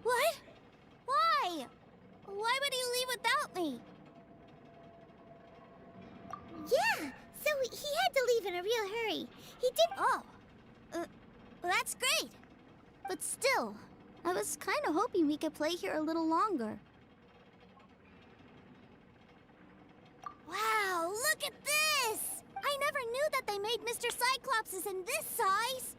What? Why? Why would he leave without me? Yeah, so he had to leave in a real hurry. He did... Oh, that's great. But still, I was kind of hoping we could play here a little longer. Wow, look at this! I never knew that they made Mr. Cyclopses in this size.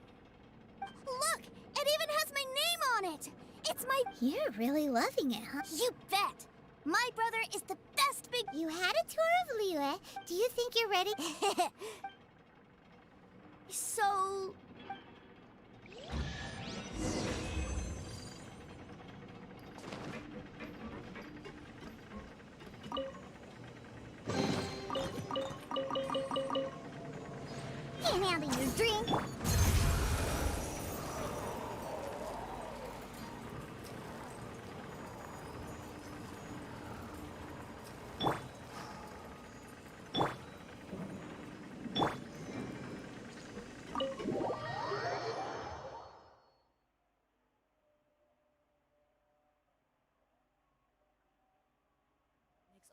Look, it even has my name on it. It's my... You're really loving it, huh? You bet. My brother is the best big... You had a tour of Liyue. Do you think you're ready? So... Can't handle your drink.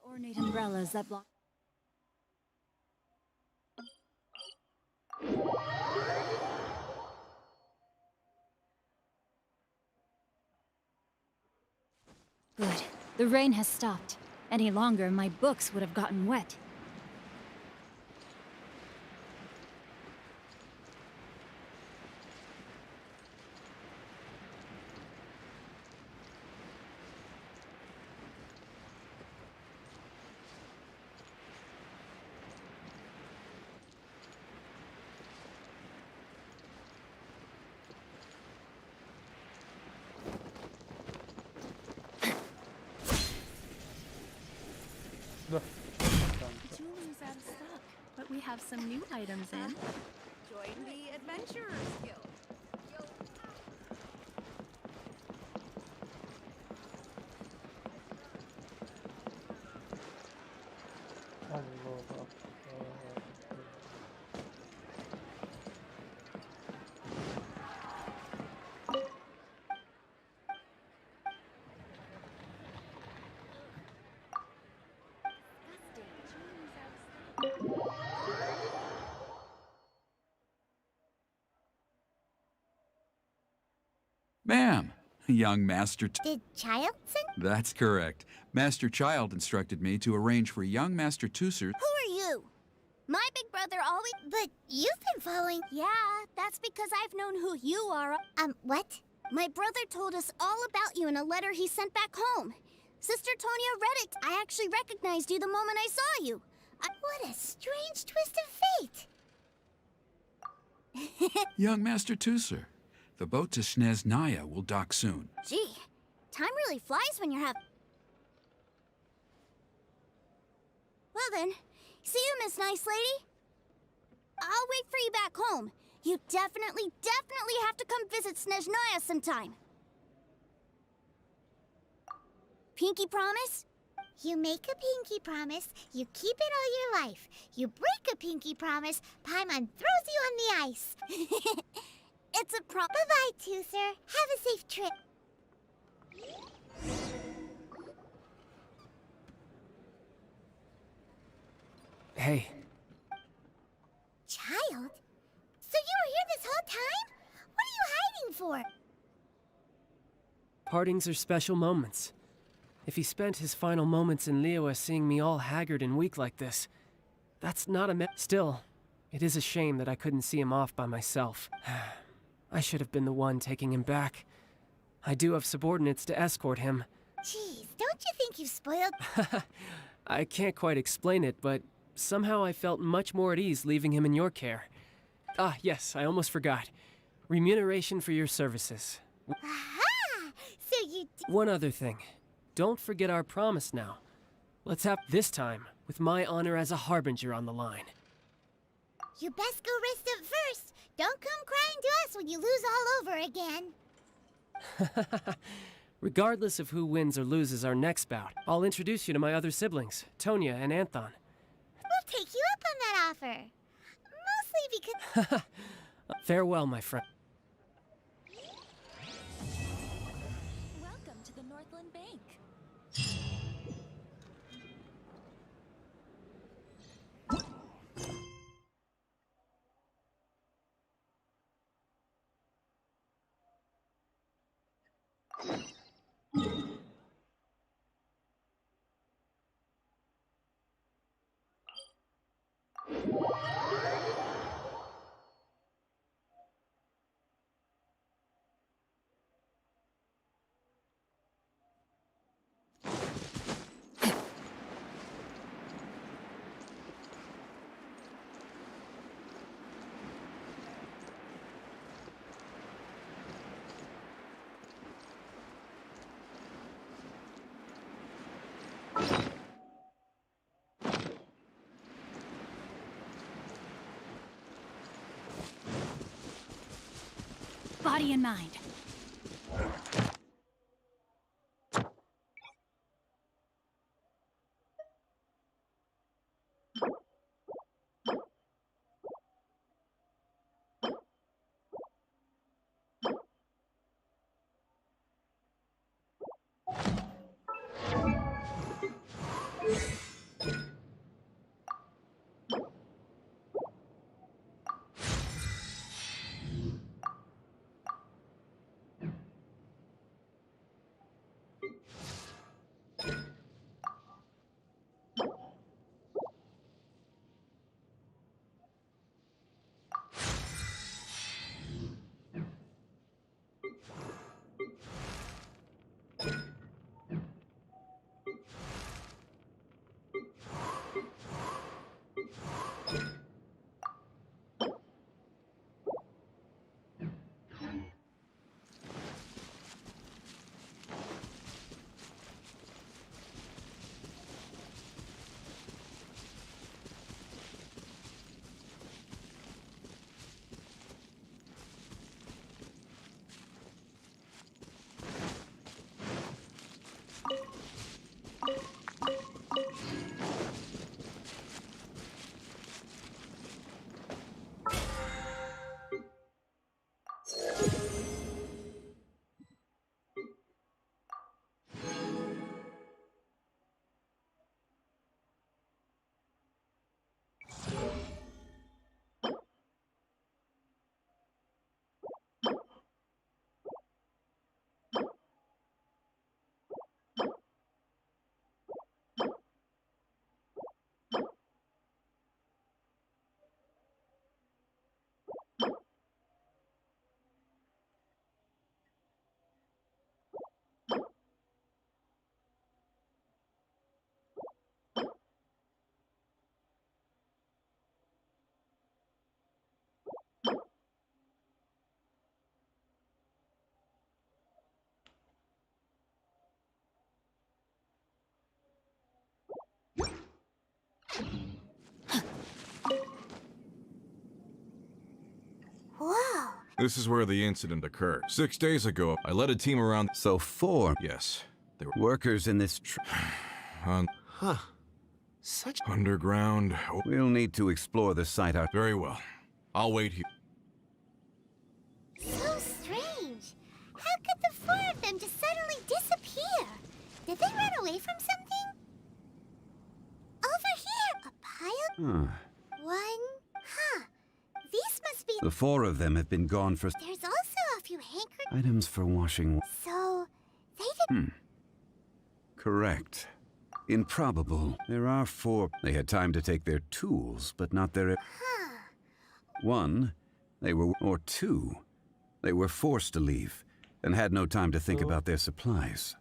Ornate umbrellas that block. Good. The rain has stopped. Any longer, my books would have gotten wet. Jewelry's out of stock, but we have some new items in. Join the Adventurers Guild. Ma'am, young Master... Did Child send? That's correct. Master Child instructed me to arrange for young Master Tusser... Who are you? My big brother always... But you've been following... Yeah, that's because I've known who you are. What? My brother told us all about you in a letter he sent back home. Sister Tonia read it. I actually recognized you the moment I saw you. What a strange twist of fate. Young Master Tusser, the boat to Sneznaya will dock soon. Gee, time really flies when you're having... Well then, see you, Miss Nice Lady. I'll wait for you back home. You definitely have to come visit Sneznaya sometime. Pinky promise? You make a pinky promise, you keep it all your life. You break a pinky promise, Paimon throws you on the ice. It's a promise. Bye-bye, Tusser. Have a safe trip. Hey. Child? So you were here this whole time? What are you hiding for? Partings are special moments. If he spent his final moments in Liyue seeing me all haggard and weak like this, that's not a Still, it is a shame that I couldn't see him off by myself. I should have been the one taking him back. I do have subordinates to escort him. Jeez, don't you think you've spoiled... I can't quite explain it, but somehow I felt much more at ease leaving him in your care. Ah, yes, I almost forgot. Remuneration for your services. Aha! So you... One other thing. Don't forget our promise now. Let's have this time with my honor as a harbinger on the line. You best go rest up first. Don't come crying to us when you lose all over again. Regardless of who wins or loses our next bout, I'll introduce you to my other siblings, Tonia and Anthon. We'll take you up on that offer. Mostly because... Farewell, my friend. Welcome to the Northland Bank. Body and mind. This is where the incident occurred. 6 days ago, I led a team around. So 4. Yes, they were Workers in this Huh. Such underground. We'll need to explore the site out. Very well. I'll wait here. So strange. How could the 4 of them just suddenly disappear? Did they run away from something? Over here, a pile? One? Huh. These must be... The 4 of them have been gone for There's also a few handkerchiefs. items for washing. So, they did... Correct. Improbable. There are 4. They had time to take their tools, but not their... Huh. 1, they were... Or 2, they were forced to leave and had no time to think about their supplies.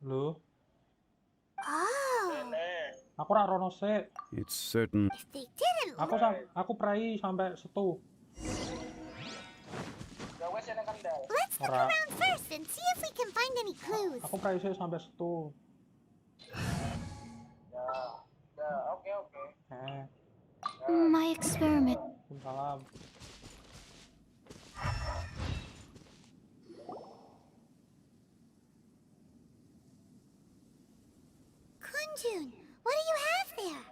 Loh, Oh. aku ora rono sik. It's certain... If they didn't Aku prai sampai situ. Let's look around first and see if we can find any clues. Aku prai sik sampai situ. My experiment. Salam. Kunjun, what do you have there?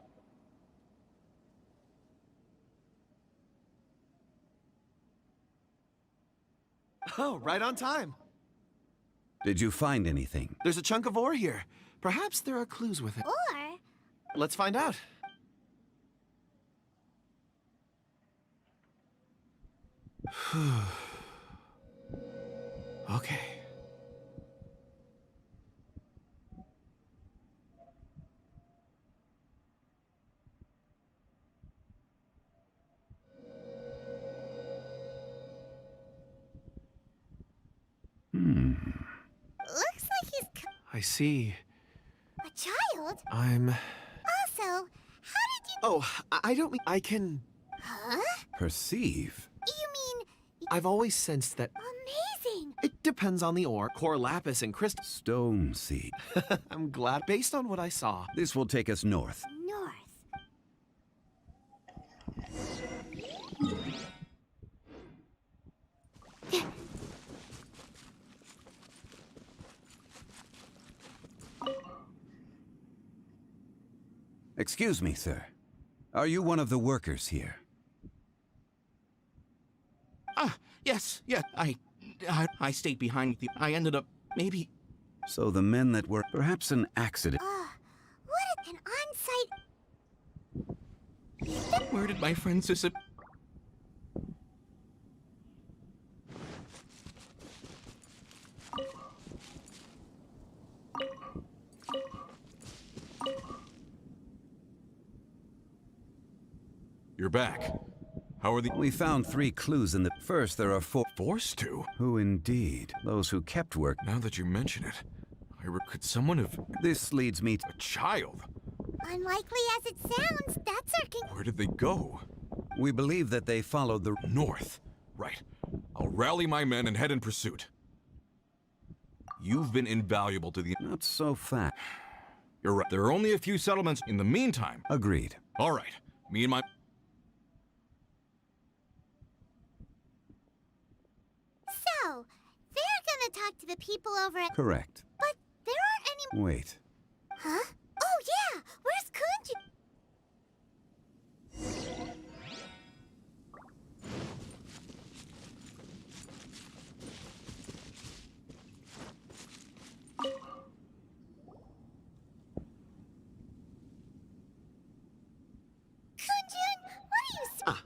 Oh, right on time. Did you find anything? There's a chunk of ore here. Perhaps there are clues with it. Or... Let's find out. Okay. Looks like he's I see. a child. I'm... Also, how did you... Oh, I don't mean... I can... Huh? Perceive? You mean... I've always sensed that... Amazing. It depends on the ore, core lapis and crystal. Stone seed. I'm glad. Based on what I saw. This will take us north. North. Excuse me, sir. Are you one of the workers here? Yes, yeah, I stayed behind the... I ended up... maybe... So the men that were... Perhaps an accident. What an on-site... Where did my friends disappear? You're back. How are the... We found 3 clues in the... First, there are 4... Forced to? Who indeed? Those who kept work. Now that you mention it, could someone have... This leads me to... A child? Unlikely as it sounds, that's our... Where did they go? We believe that they followed the... North. Right. I'll rally my men and head in pursuit. You've been invaluable to the... Not so fast. You're right. There are only a few settlements in the meantime. Agreed. All right. Me and my... So, they're gonna talk to the people over at... Correct. But there aren't any... Wait. Huh? Oh, yeah! Where's Kunjun?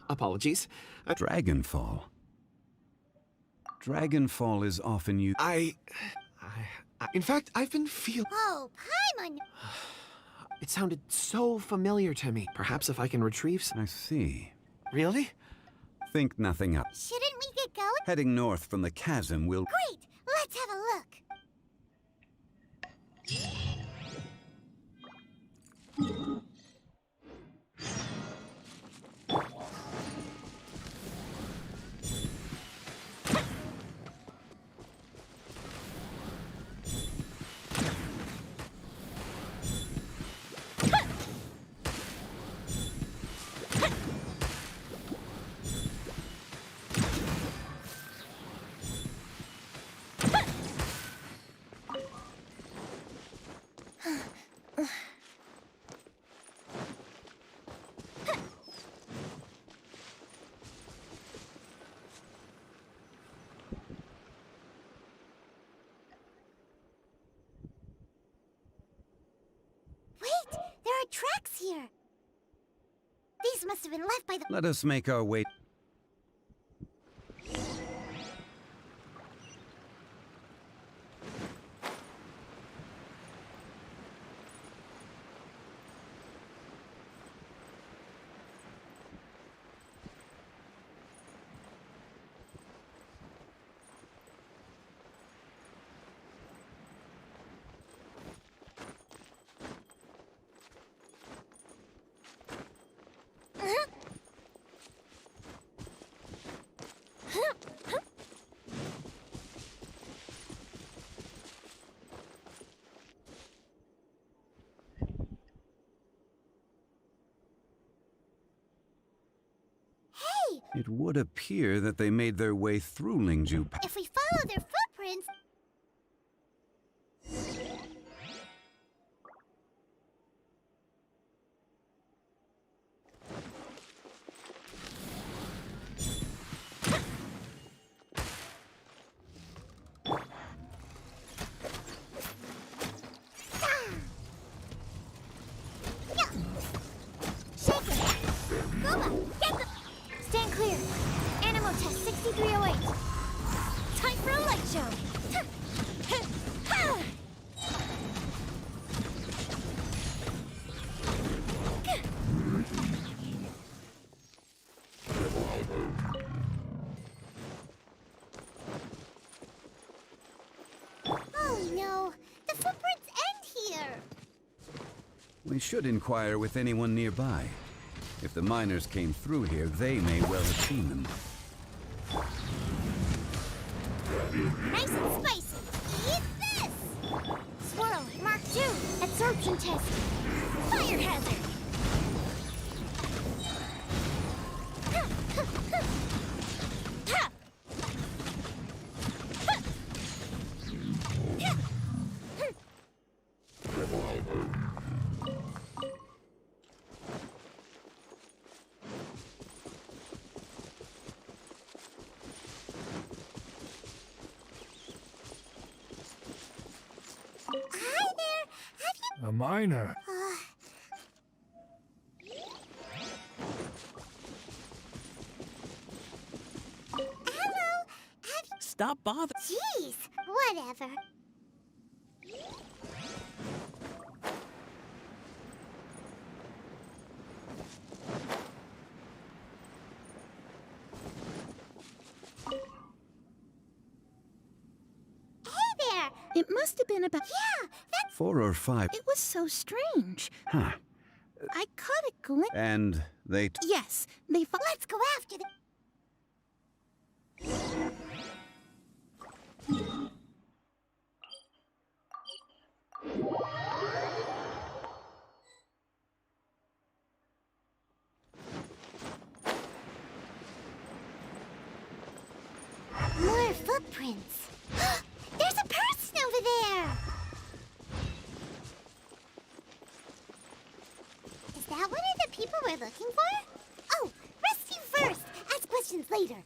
Apologies. Dragonfall. Dragonfall is often used... In fact, I've been feeling... Oh, Paimon! It sounded so familiar to me. Perhaps if I can retrieve some... I see. Really? Think nothing up. Shouldn't we get going? Heading north from the chasm will... Great! Let's have a look. here. These must have been left by the... Let us make our way. It would appear that they made their way through Lingju. If we follow their footprints... Stand clear. Animal test 6308. Time for a light show. Oh no, the footprints end here. We should inquire with anyone nearby. If the miners came through here, they may well have seen them. Nice and spicy. Eat this! Swirl, Mark II, absorption test. Fire hazard. Hi there. A miner. Hello. Stop bothering. Jeez, whatever. It must have been about... Yeah, that's... 4 or 5. It was so strange. Huh. I caught a glimpse... And they... Yes, they... Let's go after them. More footprints. There's a person over there! Is that one of the people we're looking for? Oh, rescue first! Ask questions later.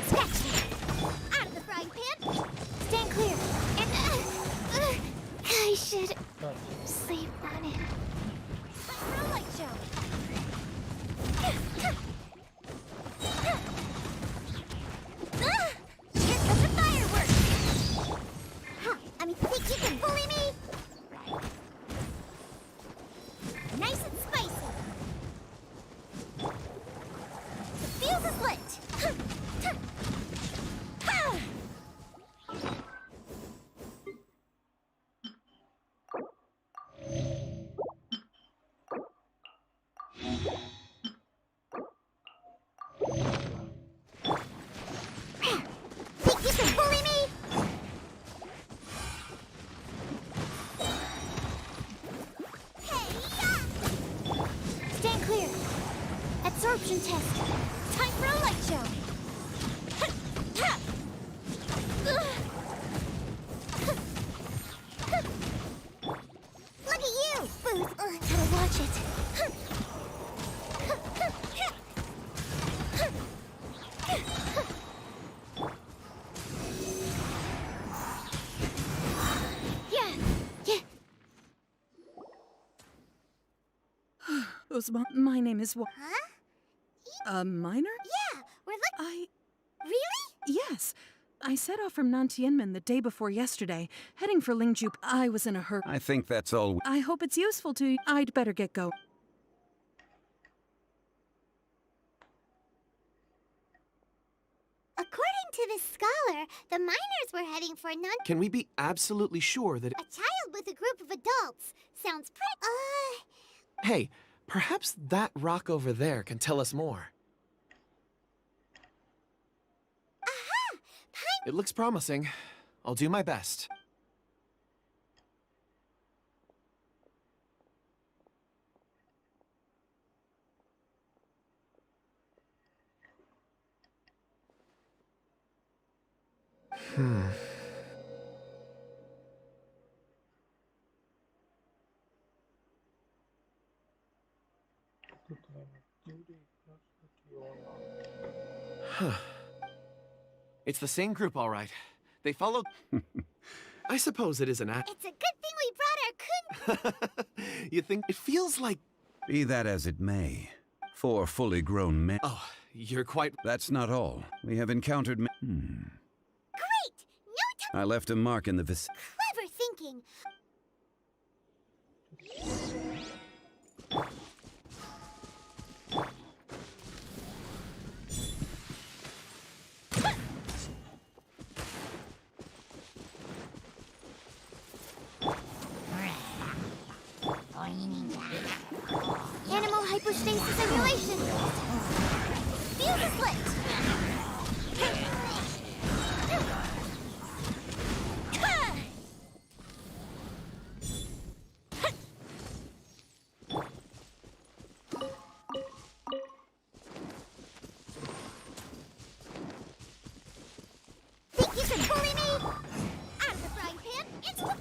Scratch that! Out of the frying pan! Stand clear! And, I should sleep on it. Time for a light show. Here comes the fireworks! Huh, think you can bully me? Nice and spicy. The fuse is lit. Think you can bully me? Stand clear. Absorption test. Time for a light show. Look at you, Booth. Gotta watch it. My name is Huh? A minor? Yeah, we're looking. Really? Yes. I set off from Nantianmen the day before yesterday, heading for Lingju. I was in a hurry. I think that's all. I hope it's useful to you. I'd better get going. According to this scholar, the miners were heading for Can we be absolutely sure that... a child with a group of adults. Sounds pretty. Hey, perhaps that rock over there can tell us more. Aha! It looks promising. I'll do my best. Huh. It's the same group, all right. They followed... I suppose it is an act. It's a good thing we brought our kun. You think... It feels like... Be that as it may, 4 fully grown men. Oh, you're quite... That's not all. We have encountered Great! No time. I left a mark in the vicinity. Clever thinking. Animal hypostasis simulation. Fuse is lit. Think you can bully me? Out of the frying pan, into the...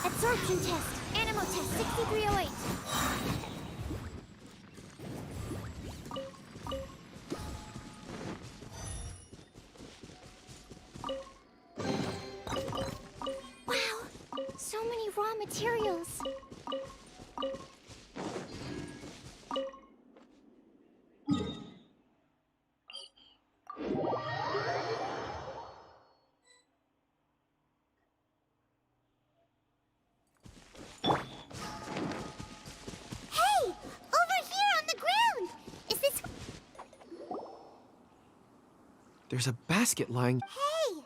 Absorption test. Animal test 6308. Wow, so many raw materials. Hey, over here on the ground. Is this... There's a basket lying... Hey,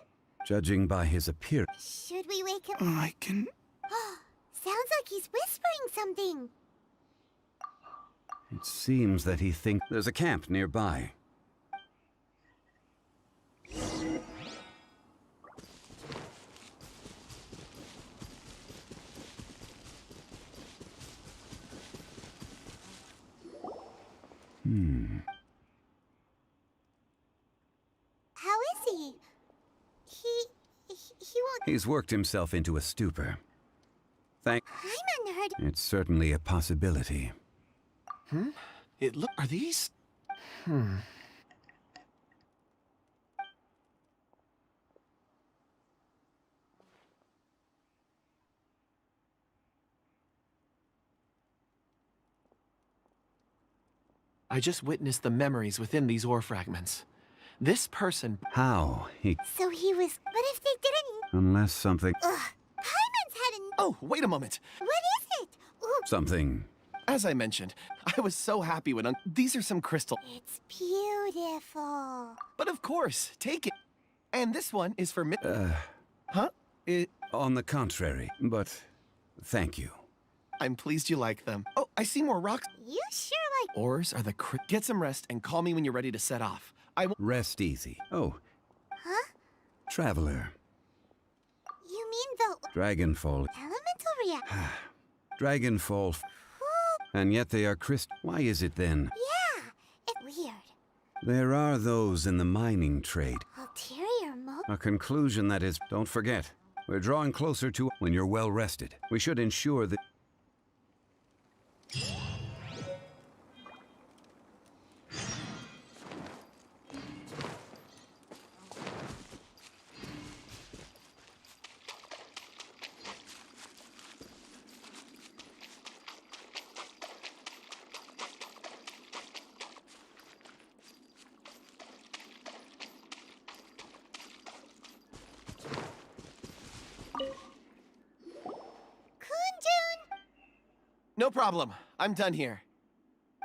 Judging by his appearance. should we wake him? I can... Sounds like he's whispering something. It seems that he thinks there's a camp nearby. How is he? He won't... He's worked himself into a stupor. I'm unheard. It's certainly a possibility. It look... Are these... I just witnessed the memories within these ore fragments. This person... How? So he was... What if they didn't... Unless something... Ugh. Paimon's had an... Oh, wait a moment. What is it? Ooh. Something... As I mentioned, I was so happy when... These are some crystal... It's beautiful. But of course, take it. And this one is for... Huh? On the contrary, but... Thank you. I'm pleased you like them. Oh, I see more rocks. You sure like... Ores are the Get some rest and call me when you're ready to set off. I will... Rest easy. Oh. Huh? Traveler. You mean the... Dragonfall. Elemental reaction. Dragonfall. And yet they are Why is it then? Yeah, it's weird. There are those in the mining trade. Ulterior motive. A conclusion that is... Don't forget, we're drawing closer to... When you're well rested, we should ensure that... No problem. I'm done here.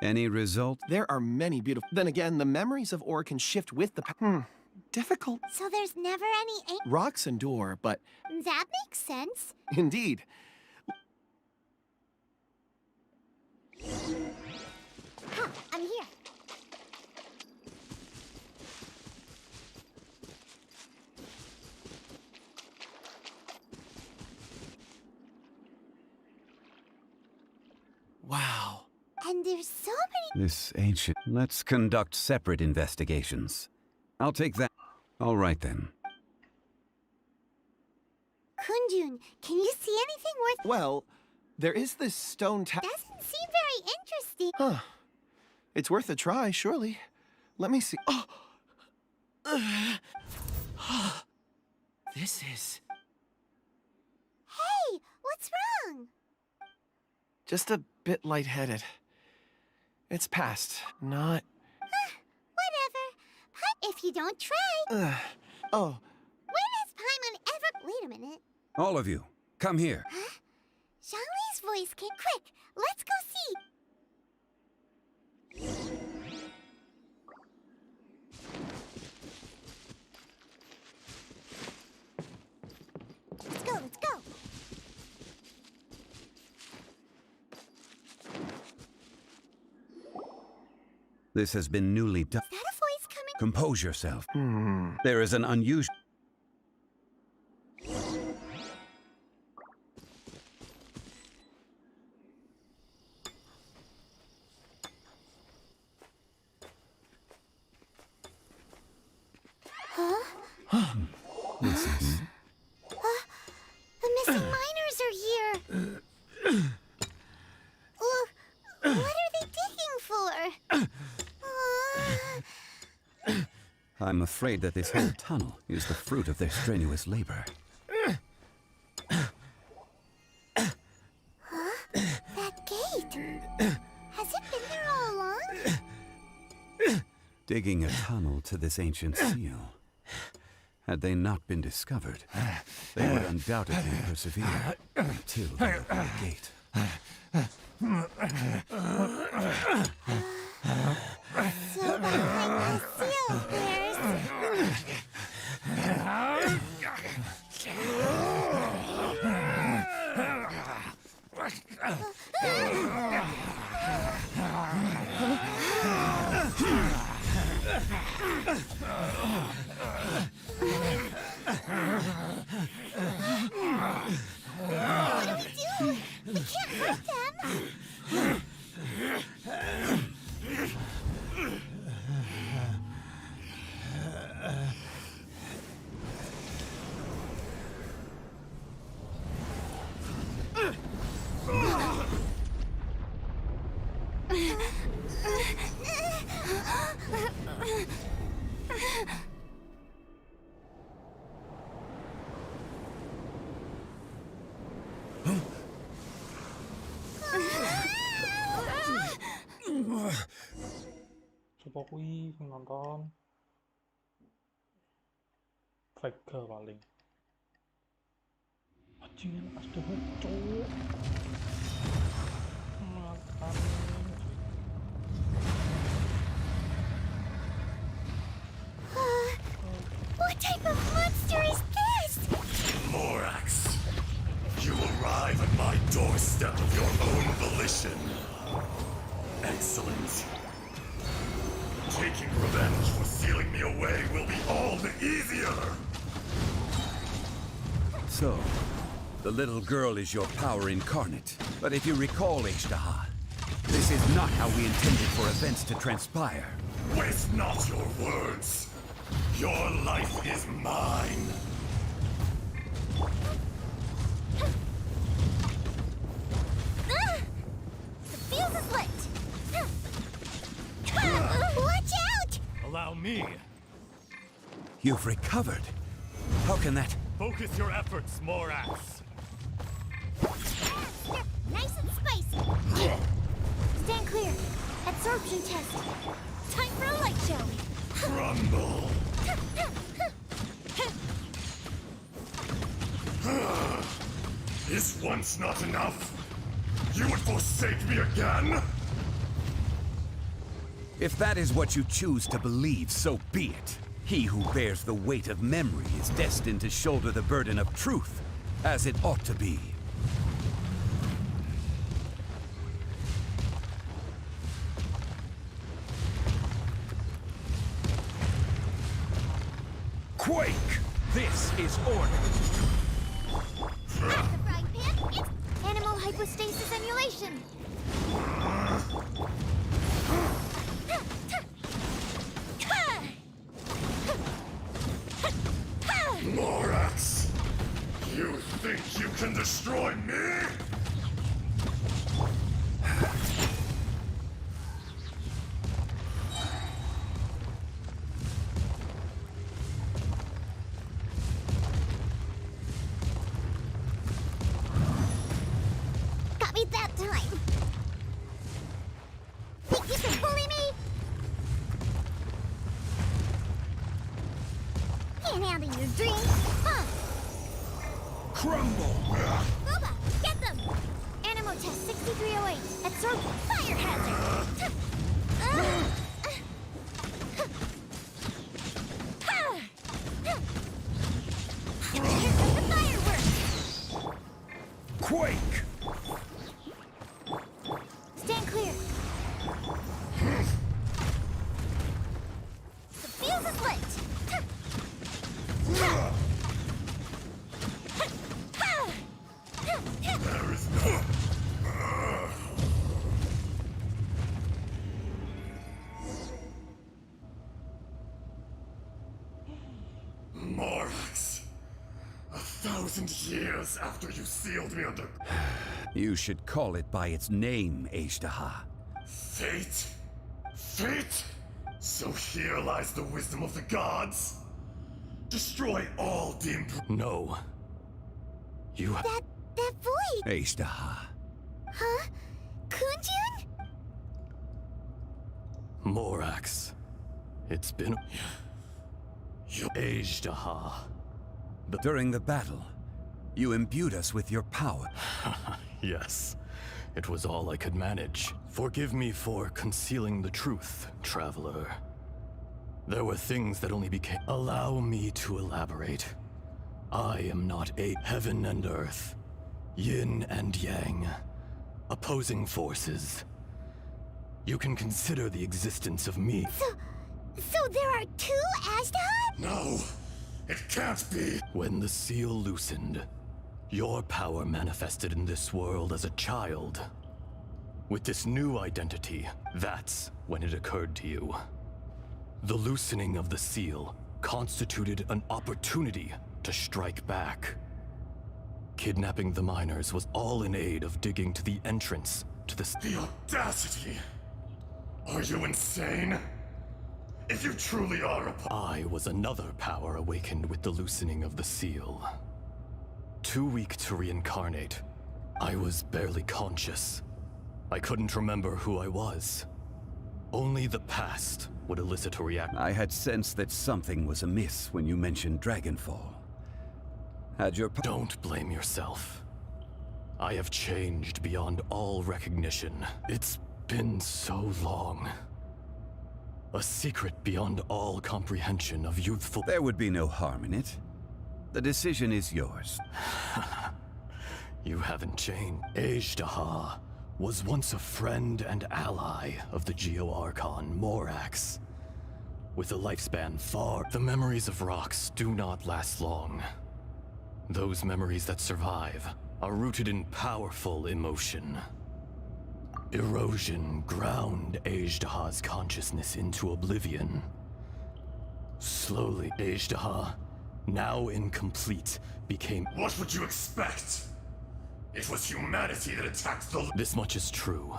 Any result? There are many beautiful... Then again, the memories of ore can shift with the... difficult. So there's never any Rocks endure, but... That makes sense. Indeed. Huh, I'm here. Wow. And there's so many... This ancient... Let's conduct separate investigations. I'll take that. All right, then. Kunjun, can you see anything worth... Well, there is this stone tower... Doesn't seem very interesting. Huh. It's worth a try, surely. Let me see... Oh! This is... Hey, what's wrong? just a bit lightheaded. It's past, not... Whatever. If you don't try... Oh. When has Paimon ever... Wait a minute. All of you, come here. Huh? Zhongli's voice came... Quick, let's go see. Let's go, let's go. This has been newly done. Is that a voice coming? Compose yourself. There is an unusual... Huh? This is... The missing miners are here. What are they digging for? I'm afraid that this whole tunnel is the fruit of their strenuous labor. Huh? That gate. Has it been there all along? Digging a tunnel to this ancient seal. Had they not been discovered, they would undoubtedly persevere until they opened the gate. So behind the seal, there's... What do we do? We can't hurt them. Coba kui nonton Faker paling anjing astaga cowok What type of monster is this? Morax, you arrive at my doorstep of your own volition. Excellent. Taking revenge for sealing me away will be all the easier! So, the little girl is your power incarnate. But if you recall, Ishtaha, this is not how we intended for events to transpire. Waste not your words. Your life is mine. The fuse is lit. Watch out! Allow me. You've recovered. How can that... Focus your efforts, Morax. Nice and spicy. Stand clear. Absorption test. Time for a light show. Crumble. Is once not enough? You would forsake me again? If that is what you choose to believe, so be it. He who bears the weight of memory is destined to shoulder the burden of truth, as it ought to be. Quake! This is order! That's the frying pan! It's animal hypostasis emulation! Morax! You think you can destroy me? Got me that time! Think you can bully me? Can't handle your dreams, huh? Crumble! Boba, get them! Animo test 6308. Absorb fire hazard! Here comes the fireworks! Quake! Stand clear. The fuse is lit! There is no... Morax. 1,000 years after you sealed me under... You should call it by its name, Ajdaha. Fate? Fate? So here lies the wisdom of the gods? Destroy all deemed... No. You... That void! Ajdaha. Huh? Kunjun? Morax. It's been... You... Ajdaha. During the battle, you imbued us with your power. Yes. It was all I could manage. Forgive me for concealing the truth, traveler. There were things that only became... Allow me to elaborate. I am not a heaven and earth, yin and yang, opposing forces. You can consider the existence of me. So there are two Ajdaha? No! It can't be! When the seal loosened, your power manifested in this world as a child. With this new identity, that's when it occurred to you. The loosening of the seal constituted an opportunity to strike back. Kidnapping the miners was all in aid of digging to the entrance to the... The audacity! Are you insane? If you truly are a... I was another power awakened with the loosening of the seal. Too weak to reincarnate, I was barely conscious. I couldn't remember who I was. Only the past would elicit a reaction. I had sensed that something was amiss when you mentioned Dragonfall. Had your... Don't blame yourself. I have changed beyond all recognition. It's been so long. A secret beyond all comprehension of youthful... There would be no harm in it. The decision is yours. You haven't changed. Ajdaha was once a friend and ally of the Geo-Archon Morax. With a lifespan far... The memories of rocks do not last long. Those memories that survive are rooted in powerful emotion. Erosion ground Ajdaha's consciousness into oblivion. Slowly, Ajdaha, now incomplete, became... What would you expect? It was humanity that attacked the... This much is true.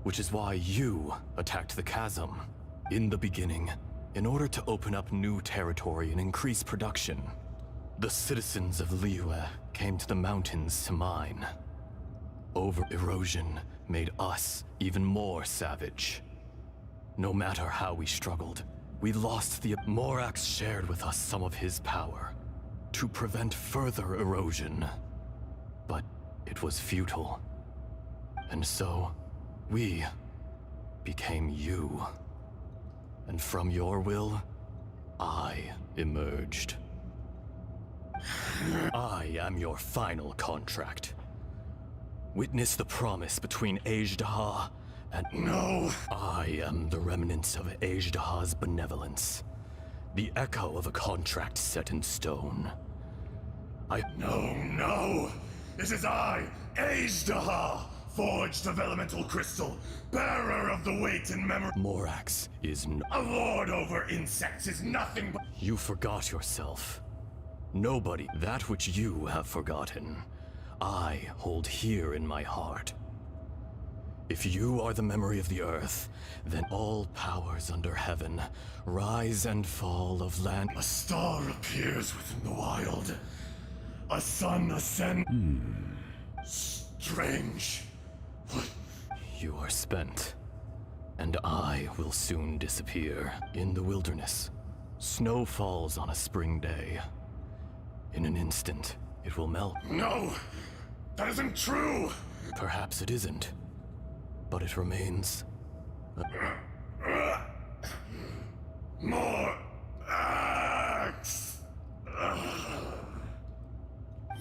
Which is why you attacked the chasm. In the beginning, in order to open up new territory and increase production. The citizens of Liyue came to the mountains to mine. Over erosion made us even more savage. No matter how we struggled, we lost the... Morax shared with us some of his power to prevent further erosion. But it was futile. And so, we became you. And from your will, I emerged. I am your final contract. Witness the promise between Ajdaha and... No! I am the remnants of Ajdaha's benevolence. The echo of a contract set in stone. No! This is I, Ajdaha, forged of elemental crystal, bearer of the weight and memory. Morax is A lord over insects is nothing but... You forgot yourself. Nobody, that which you have forgotten, I hold here in my heart. If you are the memory of the earth, then all powers under heaven rise and fall of land. A star appears within the wild. A sun ascends. Strange. You are spent, and I will soon disappear. In the wilderness, snow falls on a spring day. In an instant, it will melt. No! That isn't true! Perhaps it isn't, but it remains. More axe!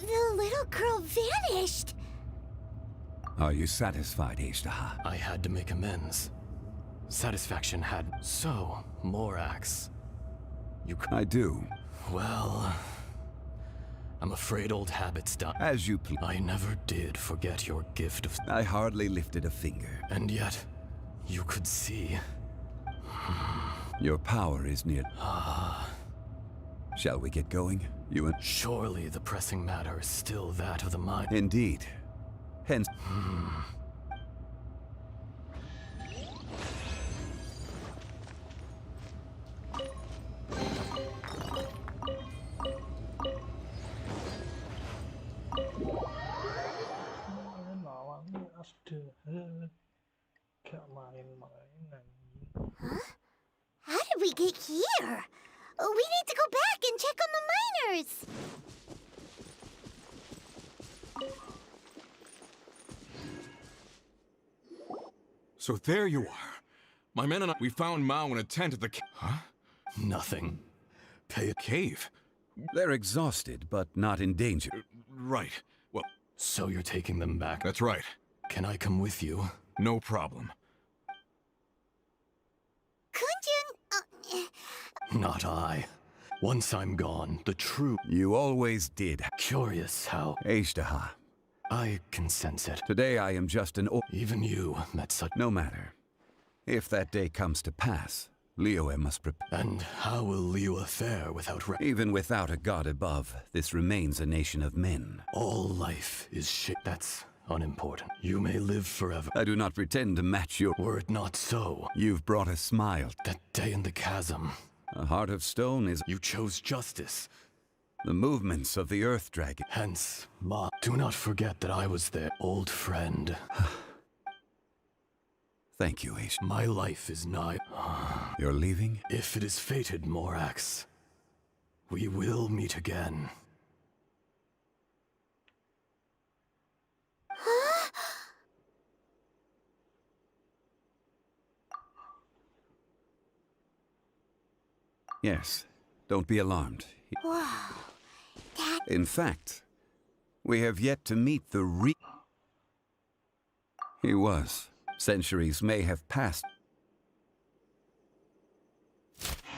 The little girl vanished! Are you satisfied, Ajdaha? I had to make amends. Satisfaction had... So, Morax. I do. Well... I'm afraid old habits die. As you please. I never did forget your gift of... I hardly lifted a finger. And yet, you could see... Your power is near... Shall we get going? You and... Surely the pressing matter is still that of the mind. Indeed. Hence... Huh? How did we get here? We need to go back and check on the miners! So there you are. My men and I, we found Mao in a tent at the Huh? Nothing. Pay a cave? They're exhausted, but not in danger. Right. Well... So you're taking them back? That's right. Can I come with you? No problem. Not I. Once I'm gone, the true... You always did. Curious how... Ajdaha. I can sense it. Today I am just an... Even you met such... No matter. If that day comes to pass, Liyue must prepare. And how will Liyue fare without... Even without a god above, this remains a nation of men. All life is shit. That's unimportant. You may live forever. I do not pretend to match your... Were it not so... You've brought a smile. That day in the chasm... A heart of stone is... You chose justice. The movements of the Earth Dragon. Hence, Ma. Do not forget that I was their old friend. Thank you, Ace. My life is nigh. You're leaving? If it is fated, Morax, we will meet again. Yes. Don't be alarmed. Wow. That... In fact, we have yet to meet the He was. Centuries may have passed.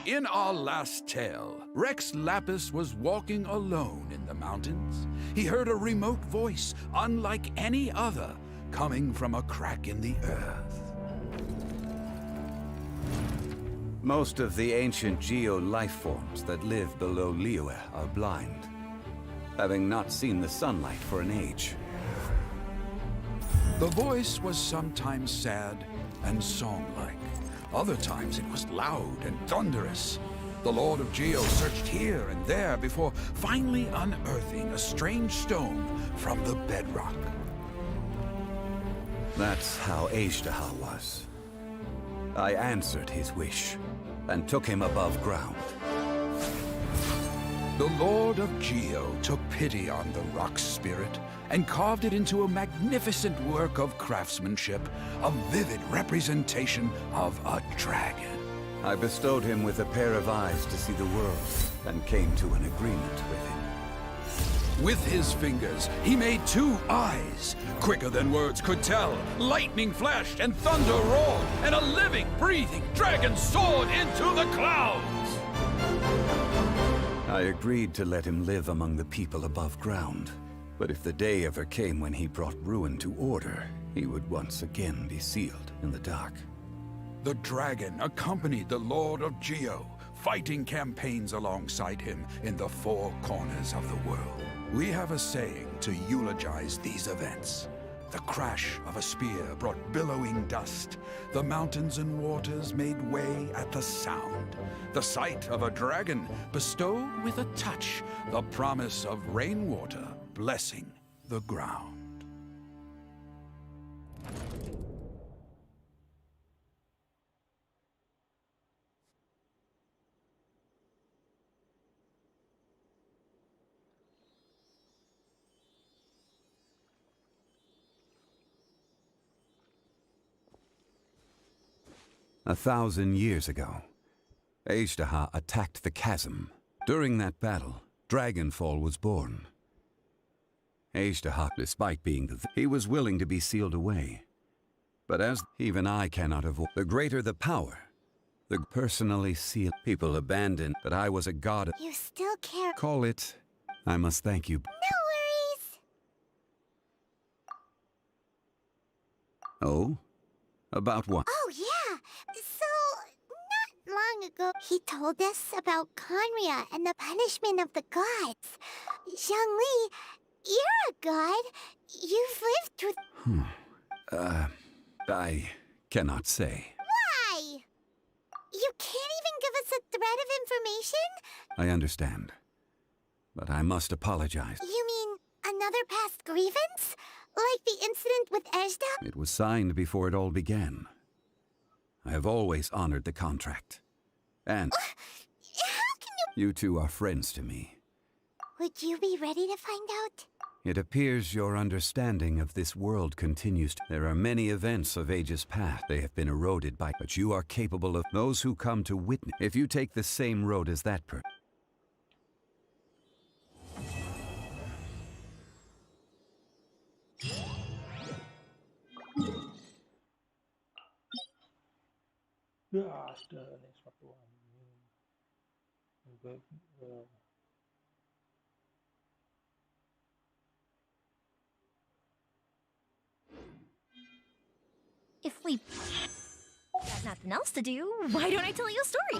In our last tale, Rex Lapis was walking alone in the mountains. He heard a remote voice, unlike any other, coming from a crack in the earth. Most of the ancient geo-life forms that live below Liyue are blind, having not seen the sunlight for an age. The voice was sometimes sad and song-like. Other times it was loud and thunderous. The Lord of Geo searched here and there before finally unearthing a strange stone from the bedrock. That's how Ajdaha was. I answered his wish and took him above ground. The Lord of Geo took pity on the rock spirit and carved it into a magnificent work of craftsmanship, a vivid representation of a dragon. I bestowed him with a pair of eyes to see the world, and came to an agreement with him. With his fingers, he made 2 eyes. Quicker than words could tell, lightning flashed and thunder roared, and a living, breathing dragon soared into the clouds! I agreed to let him live among the people above ground. But if the day ever came when he brought ruin to order, he would once again be sealed in the dark. The dragon accompanied the Lord of Geo, fighting campaigns alongside him in the 4 corners of the world. We have a saying to eulogize these events. The crash of a spear brought billowing dust. The mountains and waters made way at the sound. The sight of a dragon bestowed with a touch the promise of rainwater blessing the ground. A 1,000 years ago, Ajdaha attacked the chasm. During that battle, Dragonfall was born. Ajdaha, despite being he was willing to be sealed away. But as even I cannot avoid, the greater the power, the personally sealed people abandoned that I was a god. You still care. Call it, I must thank you. No worries. Oh? About what? Oh, yeah. So, not long ago, he told us about Conria and the punishment of the gods. Zhongli, you're a god. You've lived through... I cannot say. Why? You can't even give us a thread of information? I understand. But I must apologize. You mean another past grievance? Like the incident with Ajda? It was signed before it all began. I have always honored the contract. And how can you... You two are friends to me. Would you be ready to find out? It appears your understanding of this world continues. There are many events of ages past. They have been eroded by... But you are capable of... Those who come to witness... If you take the same road as that person... Ya, ada nih satu anjing. If we got nothing else to do, why don't I tell you a story?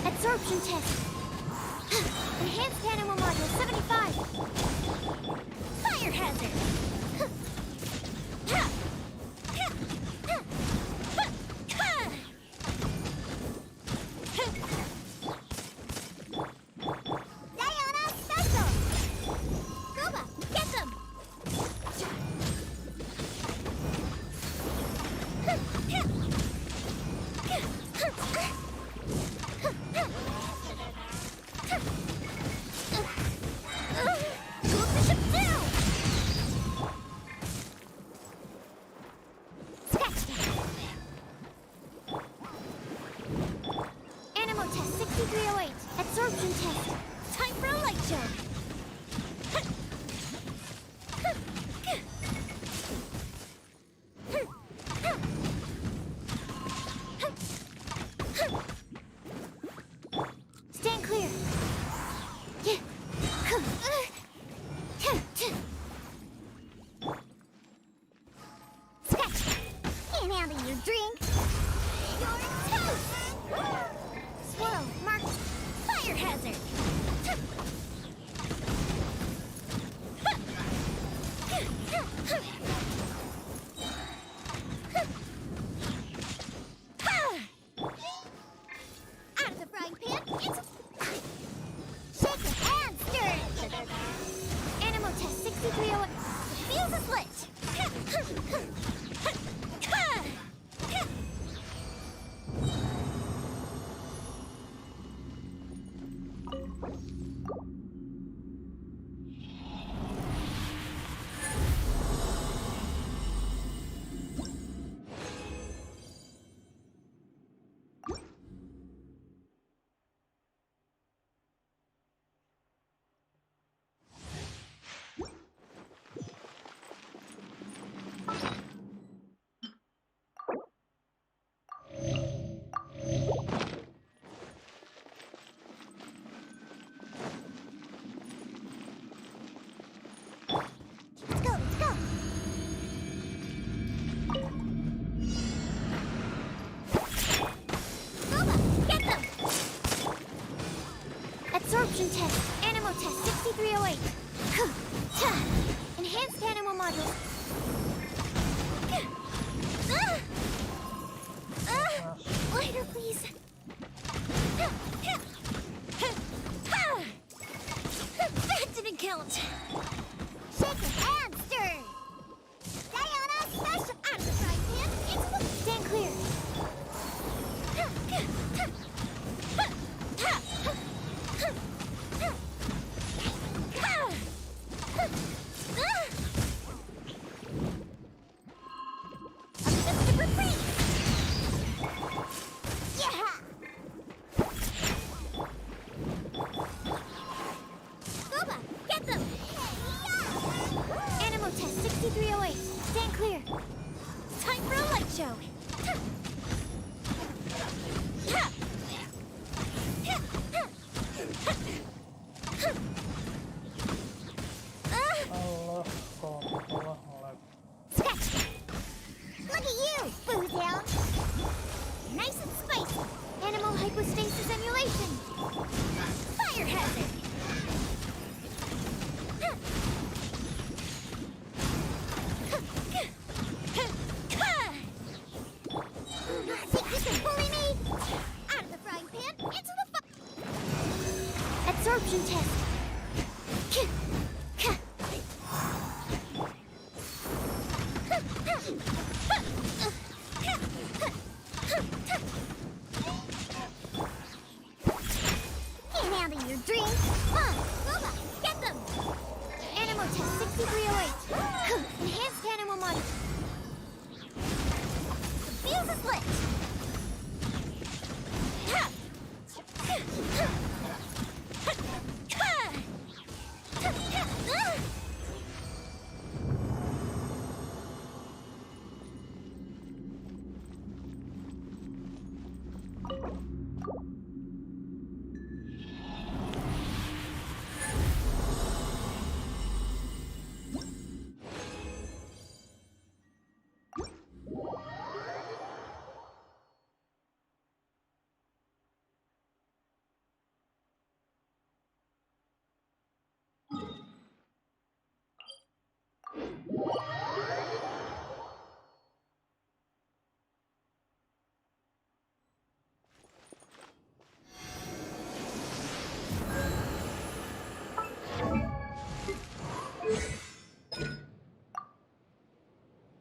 Absorption test. Enhanced animal module 75. Fire hazard. Diana special. Goba, get them. Scratch! Can't handle your drink. You're toast! Swirl marked fire hazard. Out of the frying pan, into... Shake it and stir it. Animal test 6301. Fuse is lit. Let's go, let's go. Boba, get them! Absorption test, animal test 6308. Enhanced animal module. Lighter, please. That didn't count. Shake it and stir. Diana, special out of the frying pan into the... Stand clear. Boba, get them! Animal test 6308. Stand clear. Time for a light show. Scratch! Look at you, Boo Down! Nice and spicy. Animal hypostasis emulation. Fire hazard. Think you can bully me? Out of the frying pan, into the absorption test. Can't handle your drink. Boba, get them! Animal test 6308. Enhanced animal model. The fuse is lit.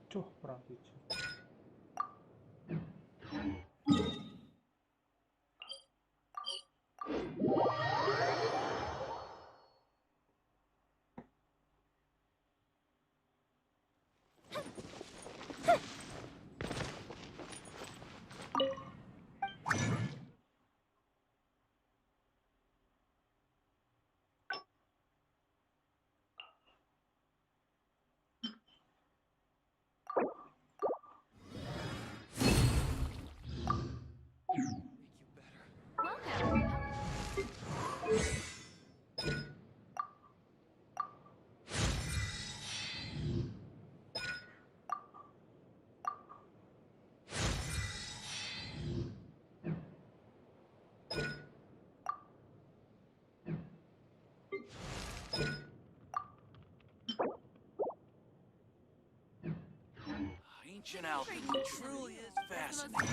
Cuh, kurang hijau. Ancient alchemy truly is fascinating.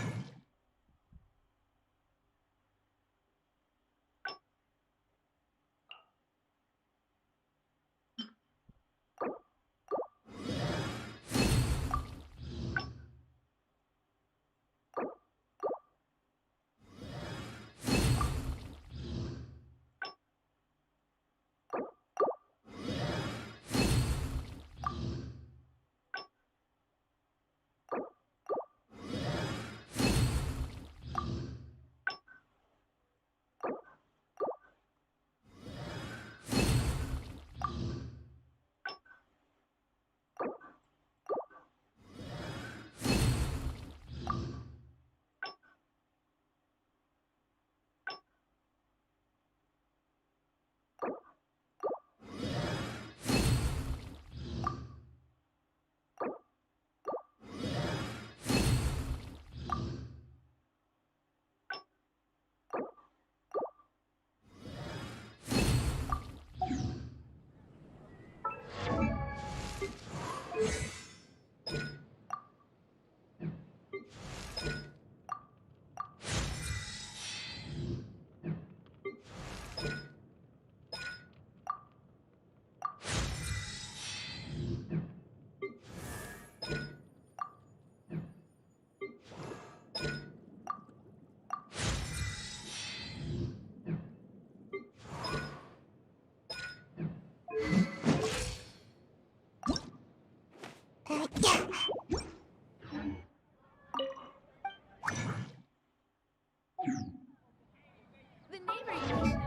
The neighboring nation.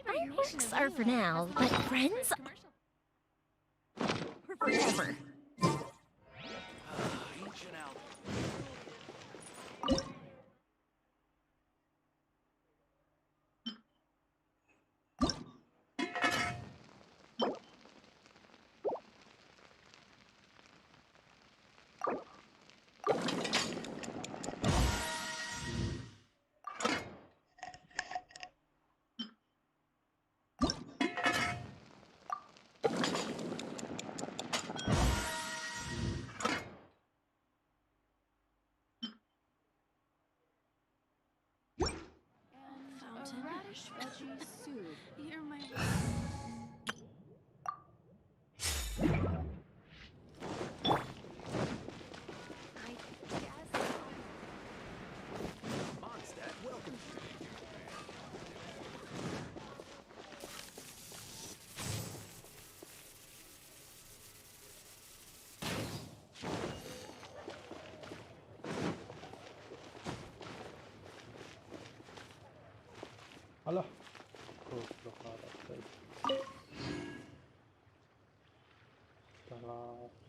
Fireworks are for now, but friends are forever. Ancient alchemy. fish veggie soup. You're my. Mondstadt welcomes you. Alah. Goblok banget. Salah.